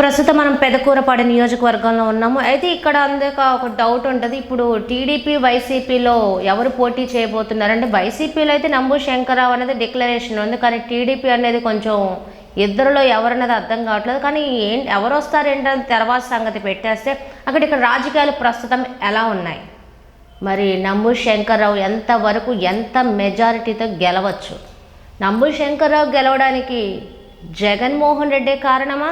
ప్రస్తుతం మనం పెదకూరపాడు నియోజకవర్గంలో ఉన్నాము. అయితే ఇక్కడ అందుక ఒక డౌట్ ఉంటుంది. ఇప్పుడు టీడీపీ వైసీపీలో ఎవరు పోటీ చేయబోతున్నారంటే వైసీపీలో అయితే నంబూరు శంకర్రావు అనేది డిక్లరేషన్ ఉంది, కానీ టీడీపీ అనేది కొంచెం ఇద్దరిలో ఎవరన్నది అర్థం కావట్లేదు. కానీ ఎవరు వస్తారేంటని తర్వాత సంగతి పెట్టేస్తే ఇక్కడ రాజకీయాలు ప్రస్తుతం ఎలా ఉన్నాయి, మరి నంబూరు శంకర్రావు ఎంతవరకు ఎంత మెజారిటీతో గెలవచ్చు? నంబూరు శంకర్రావు గెలవడానికి జగన్మోహన్ రెడ్డి కారణమా,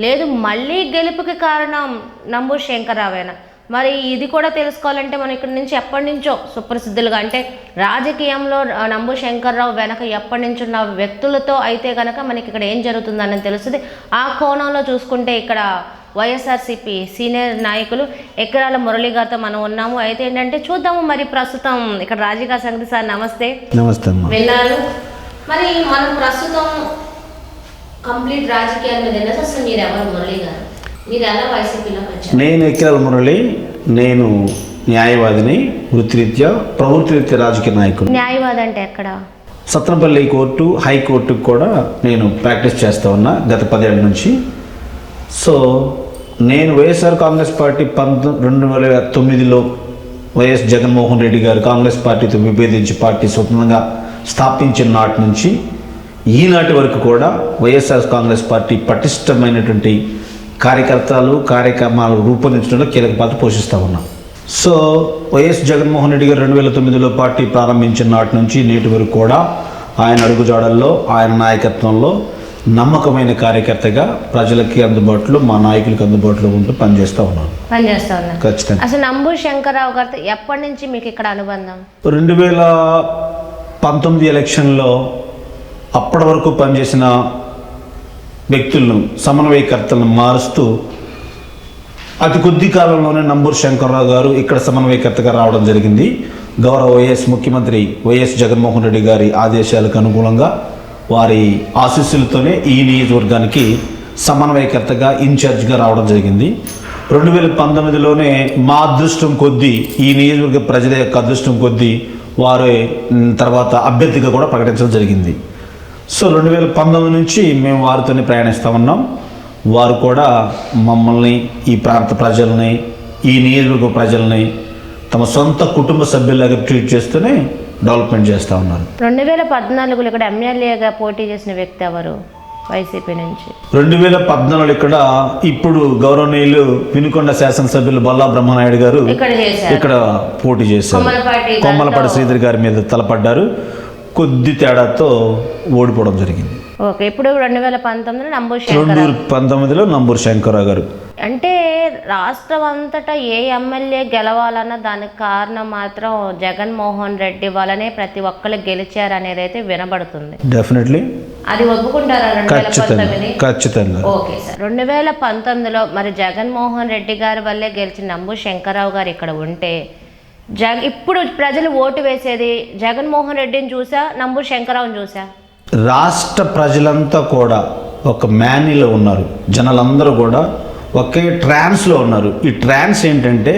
లేదు మళ్ళీ గెలుపుకి కారణం నంబూరు శంకర్రావేనా? మరి ఇది కూడా తెలుసుకోవాలంటే మనం ఇక్కడ నుంచి ఎప్పటి నుంచో సుప్రసిద్ధులుగా అంటే రాజకీయంలో నంబూరు శంకర్రావు వెనక ఎప్పటి నుంచి ఉన్న వ్యక్తులతో అయితే కనుక మనకి ఇక్కడ ఏం జరుగుతుందని తెలుస్తుంది. ఆ కోణంలో చూసుకుంటే ఇక్కడ వైఎస్ఆర్సీపీ సీనియర్ నాయకులు ఎకరాల మురళి గారితో మనం ఉన్నాము. అయితే ఏంటంటే చూద్దాము మరి ప్రస్తుతం ఇక్కడ రాజకీయ సంగతి. సార్ నమస్తే. నమస్తే. విన్నారు మరి మనం ప్రస్తుతం కంప్లీట్ రాజకీయాల మీద అసలు మీరు ఎవరు మురళి గారు, మీరు ఎలా వైసీపీలోకి వచ్చారు? నేను ఎకరాల మురళి, నేను న్యాయవాదిని, వృత్తిరీత్యా ప్రవృత్తిరీత్యా రాజకీయ నాయకుడు. న్యాయవాది అంటే ఎక్కడ? సత్రపల్లి కోర్టు, హైకోర్టుకు కూడా నేను ప్రాక్టీస్ చేస్తూ ఉన్నా గత 10 ఏళ్ళ నుంచి. సో నేను వైఎస్ఆర్ కాంగ్రెస్ పార్టీ 2009లో వైఎస్ జగన్మోహన్ రెడ్డి గారు కాంగ్రెస్ పార్టీతో విభేదించి పార్టీ స్వతంత్రంగా స్థాపించిన నాటి నుంచి ఈనాటి వరకు కూడా వైఎస్ఆర్ కాంగ్రెస్ పార్టీ పటిష్టమైనటువంటి కార్యక్రమాలు రూపొందించడంలో కీలక పాత్ర పోషిస్తూ ఉన్నాం. సో వైఎస్ జగన్మోహన్ రెడ్డి గారు 2009లో పార్టీ ప్రారంభించిన నాటి నుంచి నేటి వరకు కూడా ఆయన అడుగుజాడల్లో, ఆయన నాయకత్వంలో నమ్మకమైన కార్యకర్తగా ప్రజలకి అందుబాటులో, మా నాయకులకి అందుబాటులో ఉంటూ పనిచేస్తూ ఉన్నాను. ఖచ్చితంగా. అసలు నంబూరు శంకర్రావు గారితో ఎప్పటి నుంచి మీకు ఇక్కడ అనుబంధం? 2019 ఎలక్షన్లో అప్పటి వరకు పనిచేసిన వ్యక్తులను, సమన్వయకర్తలను మారుస్తూ అతి కొద్ది కాలంలోనే నంబూరు శంకర్రావు గారు ఇక్కడ సమన్వయకర్తగా రావడం జరిగింది. గౌరవ వైఎస్ ముఖ్యమంత్రి వైఎస్ జగన్మోహన్ రెడ్డి గారి ఆదేశాలకు అనుగుణంగా, వారి ఆశీస్సులతోనే ఈ నియోజకవర్గానికి సమన్వయకర్తగా, ఇన్ఛార్జ్గా రావడం జరిగింది. 2019లోనే మా అదృష్టం కొద్దీ, ఈ నియోజకవర్గ ప్రజల యొక్క అదృష్టం కొద్దీ వారి తర్వాత అభ్యర్థిగా కూడా ప్రకటించడం జరిగింది. సో 2019 నుంచి మేము వారితోనే ప్రయాణిస్తూ ఉన్నాం. వారు కూడా మమ్మల్ని, ఈ ప్రాంత ప్రజల్ని, ఈ నియోజకవర్గ ప్రజల్ని తమ సొంత కుటుంబ సభ్యులాగా ట్రీట్ చేస్తూనే డెవలప్మెంట్ చేస్తూ ఉన్నారు. 2014లో ఇక్కడ ఎమ్మెల్యేగా పోటీ చేసిన వ్యక్తి ఎవరు వైసీపీ నుంచి? 2014 ఇక్కడ ఇప్పుడు గౌరవనీయులు వినుకొండ శాసనసభ్యులు బొల్లా బ్రహ్మనాయుడు గారు ఇక్కడ పోటీ చేశారు. కొమ్మలపాటి శ్రీధర్ గారి మీద తలపడ్డారు. కొద్ది తేడాతో ఓడిపోవడం జరిగింది. ఓకే. ఇప్పుడు 2019లో నంబూరు శంకర్రావు గారు. అంటే రాష్ట్రం అంతటా ఏ ఎమ్మెల్యే గెలవాలన్న దానికి కారణం మాత్రం జగన్మోహన్ రెడ్డి వల్లనే ప్రతి ఒక్కరు గెలిచారు అనేది అయితే వినబడుతుంది. డెఫినెట్లీ. అది ఒప్పుకుంటారా? 2019? ఖచ్చితంగా. Okay sir. 2019లో మరి జగన్మోహన్ రెడ్డి గారి వల్లే గెలిచిన నంబూరు శంకర్రావు గారు ఇక్కడ ఉంటే ఇప్పుడు ప్రజలు ఓటు వేసేది జగన్మోహన్ రెడ్డిని చూసా, నంబూరు శంకర్రావుని చూసా? రాష్ట్ర ప్రజలంతా కూడా ఒక మ్యానీలో ఉన్నారు. జనాలందరూ కూడా ఒకే ట్రాన్స్లో ఉన్నారు. ఈ ట్రాన్స్ ఏంటంటే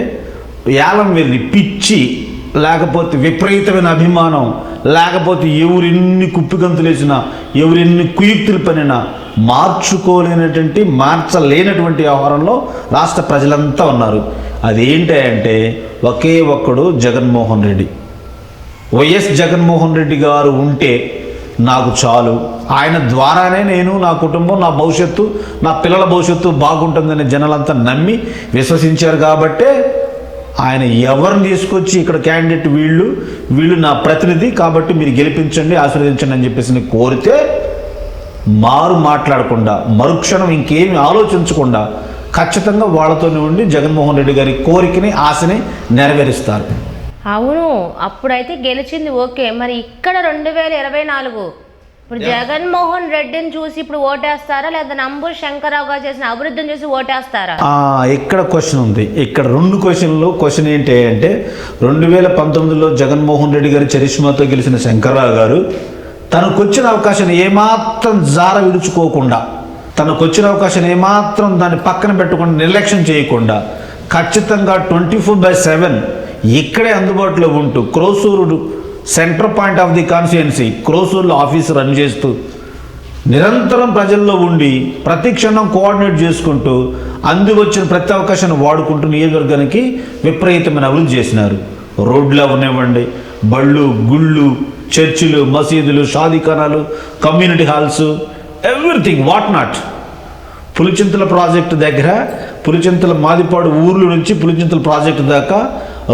యాలం వీరిని పిచ్చి, లేకపోతే విపరీతమైన అభిమానం, లేకపోతే ఎవరెన్ని కుప్పిగంతులు వేసినా, ఎవరెన్ని కుయుక్తులు పనినా మార్చలేనటువంటి వ్యవహారంలో రాష్ట్ర ప్రజలంతా ఉన్నారు. అదేంటి అంటే ఒకే ఒక్కడు జగన్మోహన్ రెడ్డి. వైఎస్ జగన్మోహన్ రెడ్డి గారు ఉంటే నాకు చాలు, ఆయన ద్వారానే నేను, నా కుటుంబం, నా భవిష్యత్తు, నా పిల్లల భవిష్యత్తు బాగుంటుందని జనాలంతా నమ్మి విశ్వసించారు. కాబట్టే ఆయన ఎవరిని తీసుకొచ్చి ఇక్కడ క్యాండిడేట్ వీళ్ళు నా ప్రతినిధి కాబట్టి మీరు గెలిపించండి, ఆశీర్వదించండి అని చెప్పేసి కోరితే మాట్లాడకుండా, మరుక్షణం ఇంకేమి ఆలోచించకుండా ఖచ్చితంగా వాళ్ళతోనే ఉండి జగన్మోహన్ రెడ్డి గారి కోరికని, ఆశని నెరవేరుస్తారు. అవును, అప్పుడైతే గెలిచింది ఓకే. మరి ఇక్కడ 2024 ఇప్పుడు జగన్మోహన్ రెడ్డిని చూసి ఇప్పుడు ఓటేస్తారా, లేదా నంబూరు శంకర్రావు గారు చేసిన అభివృద్ధిని చూసి ఓటేస్తారా? ఇక్కడ క్వశ్చన్ ఉంది. ఇక్కడ 2 క్వశ్చన్లు. క్వశ్చన్ ఏంటి అంటే 2019లో జగన్మోహన్ రెడ్డి గారి చరిష్మాతో గెలిచిన శంకర్రావు గారు తనకొచ్చిన అవకాశాన్ని ఏమాత్రం జార విడుచుకోకుండా, తనకొచ్చిన అవకాశాన్ని ఏమాత్రం దాన్ని పక్కన పెట్టకుండా, నిర్లక్ష్యం చేయకుండా ఖచ్చితంగా 24/7 ఇక్కడే అందుబాటులో ఉంటూ Krosuru centre point of the constituency క్రోసూరులో ఆఫీస్ రన్ చేస్తూ నిరంతరం ప్రజల్లో ఉండి ప్రతి క్షణం కోఆర్డినేట్ చేసుకుంటూ అంది వచ్చిన ప్రతి అవకాశాన్ని వాడుకుంటూ నియోజకవర్గానికి విపరీతమైన అభివృద్ధి చేసినారు. రోడ్లు అవనివ్వండి, బళ్ళు, గుళ్ళు, చర్చిలు, మసీదులు, షాదీఖానాలు, community halls, everything what not. Pulichintala project దగ్గర, పులిచింతల మాదిపాడు ఊర్ల నుంచి పులిచింతల ప్రాజెక్టు దాకా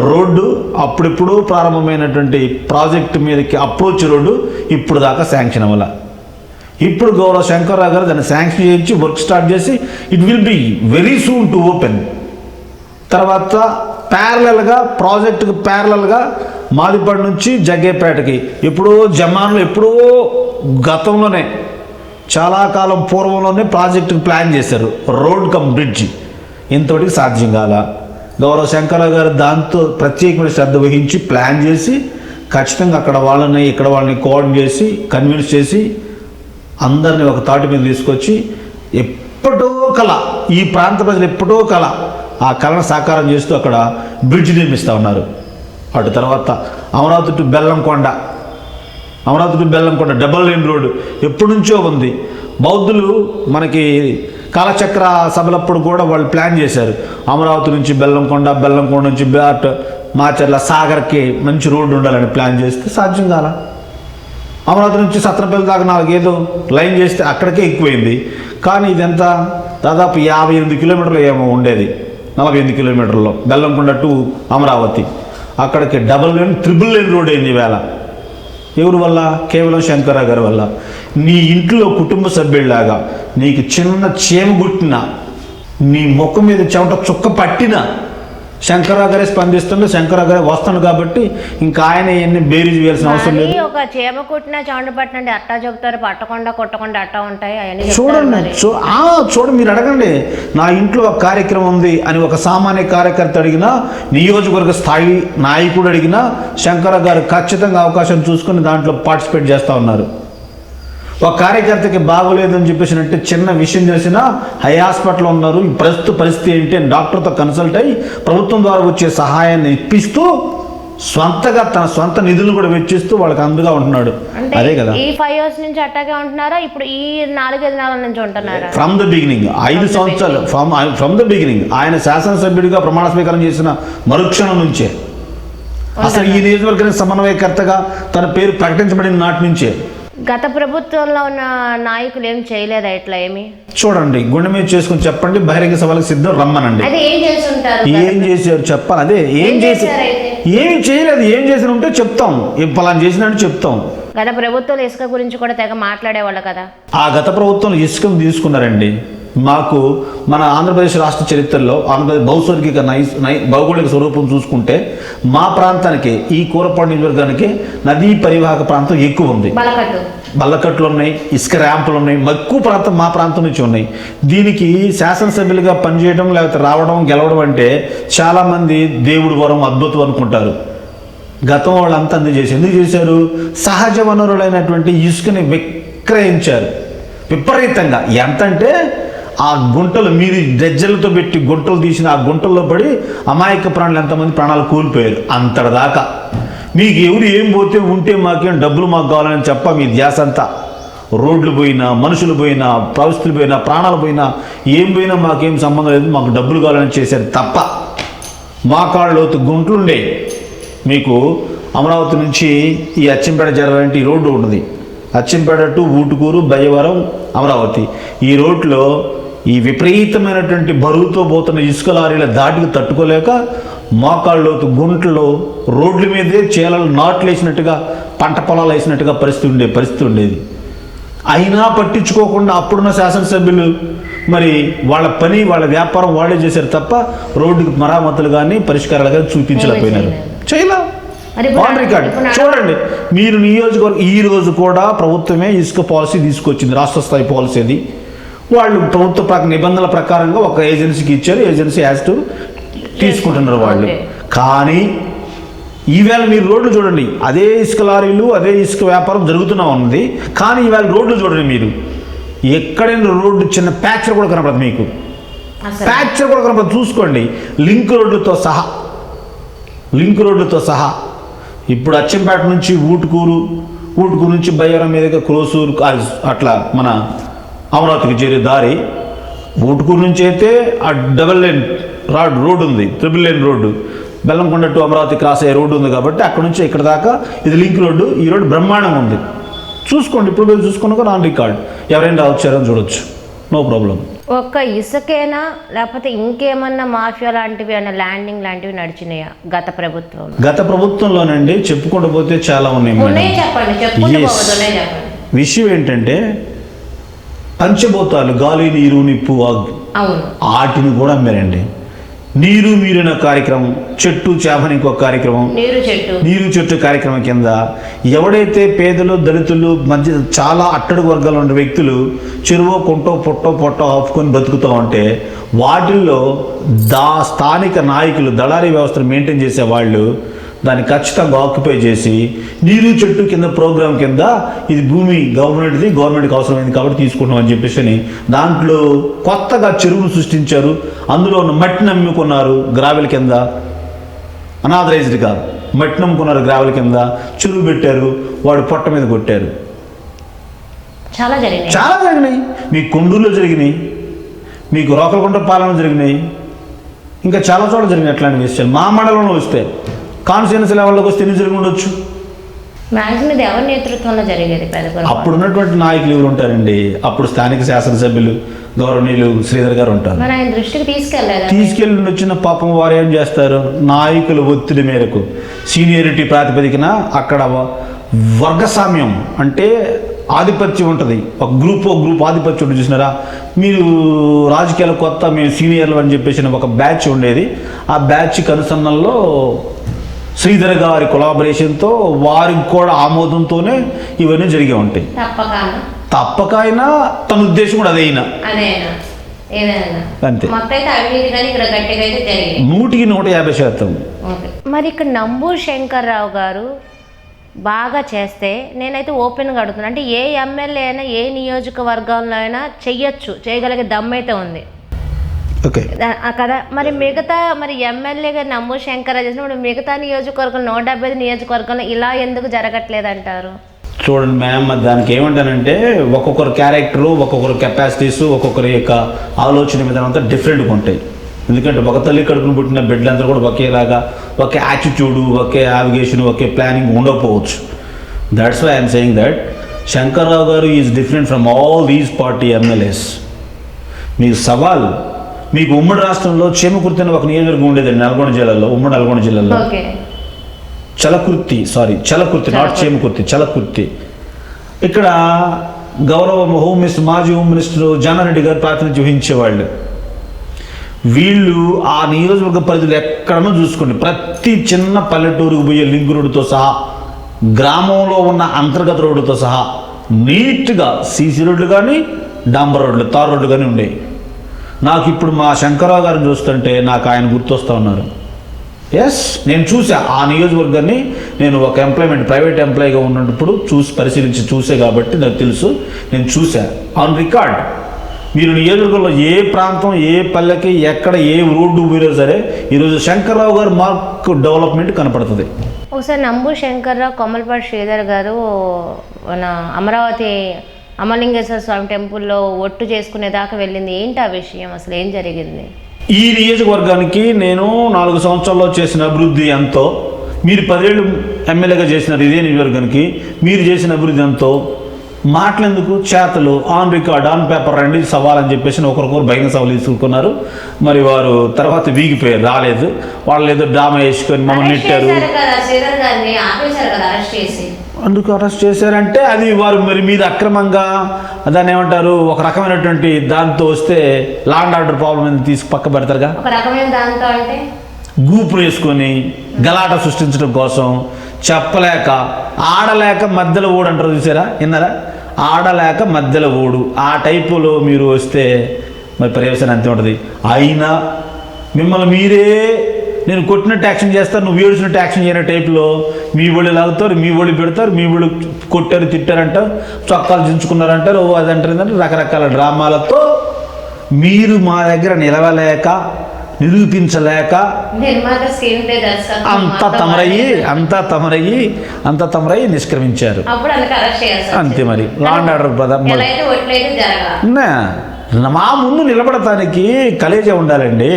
రోడ్డు అప్పుడెప్పుడు ప్రారంభమైనటువంటి ప్రాజెక్టు మీదకి అప్రోచ్ రోడ్డు ఇప్పుడు దాకా శాంక్షన్ అవ్వాల. ఇప్పుడు గౌరవ శంకర్రావు గారు దాన్ని శాంక్షన్ చేయించి వర్క్ స్టార్ట్ చేసి it will be very soon to open. తర్వాత ప్యారలల్గా ప్రాజెక్టుకు ప్యారలల్గా మాదిపాడు నుంచి జగ్గేపేటకి ఎప్పుడో జమాన్లో ఎప్పుడో గతంలోనే చాలా కాలం పూర్వంలోనే ప్రాజెక్టుకు ప్లాన్ చేశారు, రోడ్ కమ్ బ్రిడ్జ్. ఇంతవరకు సాధ్యం కాల. గౌరవ శంకర్రావు గారు దాంతో ప్రత్యేకమైన శ్రద్ధ వహించి ప్లాన్ చేసి ఖచ్చితంగా అక్కడ వాళ్ళని ఇక్కడ వాళ్ళని కోఆర్డినేట్ చేసి కన్విన్స్ చేసి అందరినీ ఒక తాటి మీద తీసుకొచ్చి ఎప్పుడో కల ఈ ప్రాంత ప్రజలు ఎప్పుడో కల ఆ కళను సాకారం చేస్తూ అక్కడ బ్రిడ్జ్ నిర్మిస్తూ ఉన్నారు. అటు తర్వాత Amaravati to Bellamkonda, Amaravati to Bellamkonda double lane road ఎప్పటి నుంచో ఉంది. బౌద్ధులు మనకి కాలచక్ర సభలప్పుడు కూడా వాళ్ళు ప్లాన్ చేశారు, అమరావతి నుంచి బెల్లంకొండ, బెల్లంకొండ నుంచి మాచర్ల సాగర్కి మంచి రోడ్డు ఉండాలని ప్లాన్ చేస్తే సాధ్యం కాల. అమరావతి నుంచి సత్రపల్లి దాకా 4 ఏదో లైన్ చేస్తే అక్కడికే ఎక్కువైంది. కానీ ఇదంతా దాదాపు 58 కిలోమీటర్లు ఏమో ఉండేది, 48 కిలోమీటర్లో బెల్లంకొండ టు అమరావతి. అక్కడికి double lane, triple lane road అయింది ఈవేళ. ఎవరి వల్ల? కేవలం శంకర్రావు గారి వల్ల. నీ ఇంట్లో కుటుంబ సభ్యుడిలాగా నీకు చిన్న చీమ గుట్టినా, నీ ముఖం మీద చెమట చుక్క పట్టినా శంకర్రావు గారే స్పందిస్తుండే, శంకర్రావు గారే వస్తాడు. కాబట్టి ఇంకా ఆయన ఎన్ని బేరీజ్ వేయాల్సిన అవసరం లేదు. ఒక చీమ కుట్టినా చెమట పట్టినండి అట్టా చెప్తారు, పట్టకుండా కొట్టకుండా అట్టా ఉంటాయి అవన్నీ చూడండి. చూడండి, మీరు అడగండి, నా ఇంట్లో ఒక కార్యక్రమం ఉంది అని ఒక సామాన్య కార్యకర్త అడిగినా, నియోజకవర్గ స్థాయి నాయకుడు అడిగినా శంకర్రావు గారు ఖచ్చితంగా అవకాశం చూసుకుని దాంట్లో పార్టిసిపేట్ చేస్తూ ఉన్నారు. ఒక కార్యకర్తకి బాగోలేదని చెప్పేసినట్టే చిన్న విషయం తెలిసినా హై హాస్పిటల్లో ఉన్నారు, ఈ ప్రస్తుత పరిస్థితి ఏంటి అని డాక్టర్తో కన్సల్ట్ అయ్యి ప్రభుత్వం ద్వారా వచ్చే సహాయాన్ని ఇప్పిస్తూ స్వంతగా తన స్వంత నిధులు కూడా వెచ్చిస్తూ వాళ్ళకి అందుగా ఉంటున్నాడు. అదే కదా, ఈ 5 years నుంచి అట్టాగే ఉంటున్నారా? ఇప్పుడు ఈ 4-5 నెలల నుంచి ఉంటున్నారా? ఫ్రమ్ ద బిగినింగ్ 5 సంవత్సరాలు ఫ్రమ్ ద బిగినింగ్ ఆయన శాసనసభ్యుడిగా ప్రమాణ స్వీకారం చేసిన మరుక్షణం నుంచే, అసలు ఈ నియోజకవర్గానికి సమన్వయకర్తగా తన పేరు ప్రకటించబడిన నాటి నుంచే. గత ప్రభుత్వంలో ఉన్న నాయకులు ఏం చేయలేదా ఇట్లా? ఏమి చూడండి, గుండె మీద చేసుకుని చెప్పండి, బహిరంగ సభలకు సిద్ధం రమ్మనండి. ఏం చేశారు చెప్పాలి. అదే ఏం చేసి ఏమి చేయలేదు, ఏం చేసిన ఉంటే చెప్తాం, పలానా చేసినట్టు చెప్తాం. గత ప్రభుత్వంలో ఇసుక గురించి కూడా తెగ మాట్లాడేవాళ్ళు కదా. ఆ గత ప్రభుత్వంలో ఇసుకను తీసుకున్నారండి. మాకు మన ఆంధ్రప్రదేశ్ రాష్ట్ర చరిత్రలో ఆంధ్రప్రదేశ్ భౌగోళిక స్వరూపం చూసుకుంటే మా ప్రాంతానికి, ఈ కూరపాడు నియోజకవర్గానికి నదీ పరివాహక ప్రాంతం ఎక్కువ ఉంది. బల్లకట్లు ఉన్నాయి, ఇసుక ర్యాంపులు ఉన్నాయి, ఎక్కువ ప్రాంతం మా ప్రాంతం నుంచి ఉన్నాయి. దీనికి శాసనసభ్యులుగా పనిచేయడం లేకపోతే రావడం గెలవడం అంటే చాలామంది దేవుడు వరం, అద్భుతం అనుకుంటారు. గతం వాళ్ళంతా ఎందుకు చేశారు? సహజ వనరులైనటువంటి ఇసుకని విక్రయించారు విపరీతంగా. ఎంతంటే ఆ గుంటలు మీది డెజ్జలతో పెట్టి గుంటలు తీసిన ఆ గుంటల్లో పడి అమాయక ప్రాణులు ఎంతమంది ప్రాణాలు కోల్పోయారు. అంతటిదాకా మీకు ఎవరు ఏం పోతే ఉంటే మాకేం డబ్బులు మాకు కావాలని చెప్ప మీ ధ్యాస అంతా. రోడ్లు పోయినా, మనుషులు పోయినా, పరిస్థితులు పోయినా, ప్రాణాలు పోయినా, ఏం పోయినా మాకేం సంబంధం లేదు, మాకు డబ్బులు కావాలని చేశారు తప్ప. మా కాళ్ళలోతు గుంటలుండే. మీకు అమరావతి నుంచి ఈ అచ్చంపేట జరగాలంటే ఈ రోడ్డు ఉంటుంది, అచ్చంపేట టు ఊటుకూరు, బయ్యవరం, అమరావతి. ఈ రోడ్లో ఈ విపరీతమైనటువంటి బరువుతో పోతున్న ఇసుక లారీల దాటికి తట్టుకోలేక మోకాళ్ళలోతు గుంటలో రోడ్ల మీదే చేలలు నాట్లు వేసినట్టుగా, పంట పొలాలు వేసినట్టుగా పరిస్థితి ఉండేది. అయినా పట్టించుకోకుండా అప్పుడున్న శాసనసభ్యులు మరి వాళ్ళ పని, వాళ్ళ వ్యాపారం వాళ్ళే చేశారు తప్ప రోడ్డుకి మరామతులు కానీ పరిష్కారాలు కానీ చూపించలేకపోయినారు. చేయలే. ఆన్ రికార్డ్ చూడండి మీరు. నియోజకవర్గం ఈ రోజు కూడా ప్రభుత్వమే ఇసుక పాలసీ తీసుకొచ్చింది, రాష్ట్ర స్థాయి పాలసీ అది. వాళ్ళు ప్రభుత్వ నిబంధనల ప్రకారంగా ఒక ఏజెన్సీకి ఇచ్చారు, ఏజెన్సీ హ్యాస్ టు తీసుకుంటున్నారు వాళ్ళు. కానీ ఈవేళ మీరు రోడ్లు చూడండి, అదే ఇసుక లారీలు, అదే ఇసుక వ్యాపారం జరుగుతూనే ఉంది. కానీ ఈవేళ రోడ్లు చూడండి మీరు, ఎక్కడైనా రోడ్డు చిన్న ప్యాచర్ కూడా కనపడదు మీకు, ప్యాచర్ కూడా కనపడదు. చూసుకోండి, లింక్ రోడ్లతో సహా ఇప్పుడు అచ్చంపేట నుంచి ఊటుకూరు, ఊటుకు నుంచి బయ్యారం మీదుగా క్రోసూరు అట్లా మన అమరావతికి చేరే దారి. ఊటుకూరు నుంచి అయితే ఆ డబల్ లేన్ రోడ్ ఉంది, triple lane road, Bellamkonda to Amaravati cross అయ్యే రోడ్డు ఉంది కాబట్టి అక్కడ నుంచి ఇక్కడ దాకా ఇది లింక్ రోడ్డు. ఈ రోడ్డు బ్రహ్మాండంగా ఉంది, చూసుకోండి. ఇప్పుడు మీరు చూసుకున్నాక ఆన్ రికార్డ్ ఎవరైనా వచ్చారని చూడొచ్చు, నో ప్రాబ్లం. ఒక్క ఇసుకేనా లేకపోతే ఇంకేమన్నా మాఫియా లాంటివి అన్న ల్యాండింగ్ లాంటివి నడిచినాయా గత ప్రభుత్వంలో? గత ప్రభుత్వంలోనండి చెప్పుకుంటూ పోతే చాలా ఉన్నాయి మేడం. చెప్పండి. విషయం ఏంటంటే పంచభూతాలు గాలి, నీరు, నిప్పు, అవును, వాటిని కూడా అమ్మారండి. నీరు మీరిన కార్యక్రమం, చెట్టు చేపని ఇంకొక కార్యక్రమం, నీరు చెట్టు కార్యక్రమం కింద ఎవడైతే పేదలు, దళితులు, మధ్య చాలా అట్టడుగు వర్గాలు ఉన్న వ్యక్తులు చెరువు, కుంటో, పొట్టో ఆపుకొని బతుకుతూ ఉంటే వాటిల్లో స్థానిక నాయకులు దళారీ వ్యవస్థను మెయింటైన్ చేసే వాళ్ళు దాన్ని ఖచ్చితంగా ఆక్యుపై చేసి నీరు చెట్టు కింద ప్రోగ్రాం కింద ఇది భూమి గవర్నమెంట్కి అవసరమైంది కాబట్టి తీసుకుంటాం అని చెప్పేసి దాంట్లో కొత్తగా చెరువును సృష్టించారు. అందులో ఉన్న మట్టిని అమ్ముకున్నారు గ్రావెల్ కింద, అనాథరైజ్డ్గా మట్టిని అమ్ముకున్నారు గ్రావెల్ కింద, చెరువు పెట్టారు, వాడు పొట్ట మీద కొట్టారు. చాలా జరిగినాయి. మీకు కొండూరులో జరిగినాయి, మీకు రోకలకొండ పాలన జరిగినాయి, ఇంకా చాలా చోట్ల జరిగినాయి అట్లాంటి విషయాలు. మా మండలంలో వస్తే కాన్స్టిట్యున్సీ లెవెల్లోకి వస్తే ఎన్ని జరిగి ఉండొచ్చు? ఎవరి నేతృత్వంలో జరిగేది? అప్పుడు ఉన్నటువంటి నాయకులు ఎవరు ఉంటారండి? అప్పుడు స్థానిక శాసనసభ్యులు గౌరవనీయులు శ్రీధర్ గారు ఉంటారు. తీసుకెళ్ళి వచ్చిన పాపం వారు ఏం చేస్తారు? నాయకుల ఒత్తిడి మేరకు సీనియారిటీ ప్రాతిపదికన అక్కడ వర్గస్వామ్యం అంటే ఆధిపత్యం ఉంటుంది. ఒక గ్రూప్ ఆధిపత్యం ఉంటుంది చూసినారా? మీరు రాజకీయాలు కొత్త, మేము సీనియర్లు అని చెప్పేసి ఒక బ్యాచ్ ఉండేది. ఆ బ్యాచ్ కనుసన్నల్లో శ్రీధర్ గారి కొలాబరేషన్తో వారికి కూడా ఆమోదంతోనే ఇవన్నీ జరిగే ఉంటాయి. తప్పక అయినా తన ఉద్దేశం కూడా అదైనా అంతే, 100% మరి ఇక్కడ నంబూరు శంకర్రావు గారు బాగా చేస్తే నేనైతే ఓపెన్గా అడుగుతున్నాను, అంటే ఏ ఎమ్మెల్యే అయినా ఏ నియోజకవర్గంలో అయినా చేయగలిగే దమ్మైతే ఉంది కదా. మరి ఎమ్మెల్యేగా నంబూరు శంకర్రావు చేసినప్పుడు మిగతా నియోజకవర్గం 175 నియోజకవర్గంలో ఇలా ఎందుకు జరగట్లేదంటారు? చూడండి మ్యామ్, దానికి ఏమంటానంటే ఒక్కొక్కరు క్యారెక్టరు, ఒక్కొక్కరు కెపాసిటీస్, ఒక్కొక్కరి యొక్క ఆలోచన విధానం అంతా డిఫరెంట్గా ఉంటాయి. ఎందుకంటే ఒక తల్లి కడుపును పుట్టిన బిడ్డలంతా కూడా ఒకేలాగా, ఒకే యాటిట్యూడు, ఒకే నావిగేషన్, ఒకే ప్లానింగ్ ఉండకపోవచ్చు. That's why I'm saying that Shankar Rao గారు is different from all these party MLAs. మీకు సవాల్, మీకు ఉమ్మడి రాష్ట్రంలో చేమకుర్తి అని ఒక నియోజకవర్గం ఉండేదండి నల్గొండ జిల్లాలో, ఉమ్మడి నల్గొండ జిల్లాలో. చలకుర్తి నాట్ చేమకుర్తి, చలకుర్తి. ఇక్కడ గౌరవ మాజీ హోమ్ మినిస్టర్ జానారెడ్డి గారు ప్రాతినిధ్యం వహించేవాళ్ళు. వీళ్ళు ఆ నియోజకవర్గ పరిధిలో ఎక్కడన్నా చూసుకోండి, ప్రతి చిన్న పల్లెటూరుకు పోయే లింక్ రోడ్డుతో సహా, గ్రామంలో ఉన్న అంతర్గత రోడ్డుతో సహా నీట్గా సీసీ రోడ్లు కానీ, డాంబర్ రోడ్లు, తార్ రోడ్లు కానీ ఉండేవి. నాకు ఇప్పుడు మా శంకర్రావు గారిని చూస్తుంటే నాకు ఆయన గుర్తొస్తూ ఉన్నారు. నేను చూసా ఆ నియోజకవర్గాన్ని. నేను ఒక ప్రైవేట్ ఎంప్లాయీగా ఉన్నప్పుడు పరిశీలించి చూసే కాబట్టి నాకు తెలుసు. నేను చూసా ఆన్ రికార్డ్. మీరు నియోజకవర్గంలో ఏ ప్రాంతం, ఏ పల్లెకి, ఎక్కడ ఏ రోడ్డు పోయినా సరే ఈరోజు శంకర్రావు గారు మార్క్ డెవలప్మెంట్ కనపడుతుంది. ఒకసారి నంబూరు శంకర్రావు, కొమ్మలపాటి శ్రీధర్ గారు మన అమరావతి అమలింగేశ్వర స్వామి టెంపుల్లో ఒట్టు చేసుకునేదాకా వెళ్ళింది. ఏంటి ఆ విషయం? అసలు ఏం జరిగింది? ఈ నియోజకవర్గానికి నేను 4 సంవత్సరాల్లో చేసిన అభివృద్ధి ఎంతో, మీరు 10 ఏళ్ళు ఎమ్మెల్యేగా చేసినారు ఇదే నియోజకవర్గానికి, మీరు చేసిన అభివృద్ధి ఎంతో, మాటలెందుకు, చేతలు, ఆన్ రికార్డ్, ఆన్ పేపర్ రండి సవాల్ అని చెప్పేసి ఒకరికొకరు భయంగా సవాలు తీసుకున్నారు. మరి వారు తర్వాత వీగిపోయారు, రాలేదు. వాళ్ళు ఏదో డ్రామా వేసుకొని మమ్మల్ని నెట్టారు. అందుకు అరెస్ట్ చేశారంటే అది వారు మరి మీద అక్రమంగా దాన్ని ఏమంటారు, ఒక రకమైనటువంటి దాంతో వస్తే లా అండ్ ఆర్డర్ ప్రాబ్లం తీసి పక్క పెడతారుగా. గ్రూపులు వేసుకొని గలాట సృష్టించడం కోసం చెప్పలేక, ఆడలేక మధ్యలో ఓడు అంటారు చూసారా, విన్నారా? ఆడలేక మధ్యలో ఓడు, ఆ టైపులో మీరు వస్తే మరి పర్యవసానం అంతే ఉంటుంది. అయినా మిమ్మల్ని మీరే నేను కొట్టినట్టు యాక్షన్ చేస్తారు, నువ్వు ఏడ్చినట్టు యాక్షన్ చేయని టైప్లో మీ ఒళ్ళు లాగుతారు, మీ ఒళ్ళు పెడతారు, మీ ఒళ్ళు కొట్టారు, తిట్టారంటారు, చొక్కాలు చించుకున్నారంటారు, అదంటారు, రకరకాల డ్రామాలతో మీరు మా దగ్గర నిలవలేక నిరూపించలేక నిర్మాత స్క్రీన్ ప్లే దర్శకత్వం అంతా తమరయ్యి నిష్క్రమించారు. అప్పుడు అందుకు అరెస్ట్ చేయాల్సి అంతే మరి లా అండ్ ఆర్డర్ ఎలా అయితే ఒట్లయితే జరగాలి. మా ముందు నిలబడటానికి కలేజా ఉండాలండి.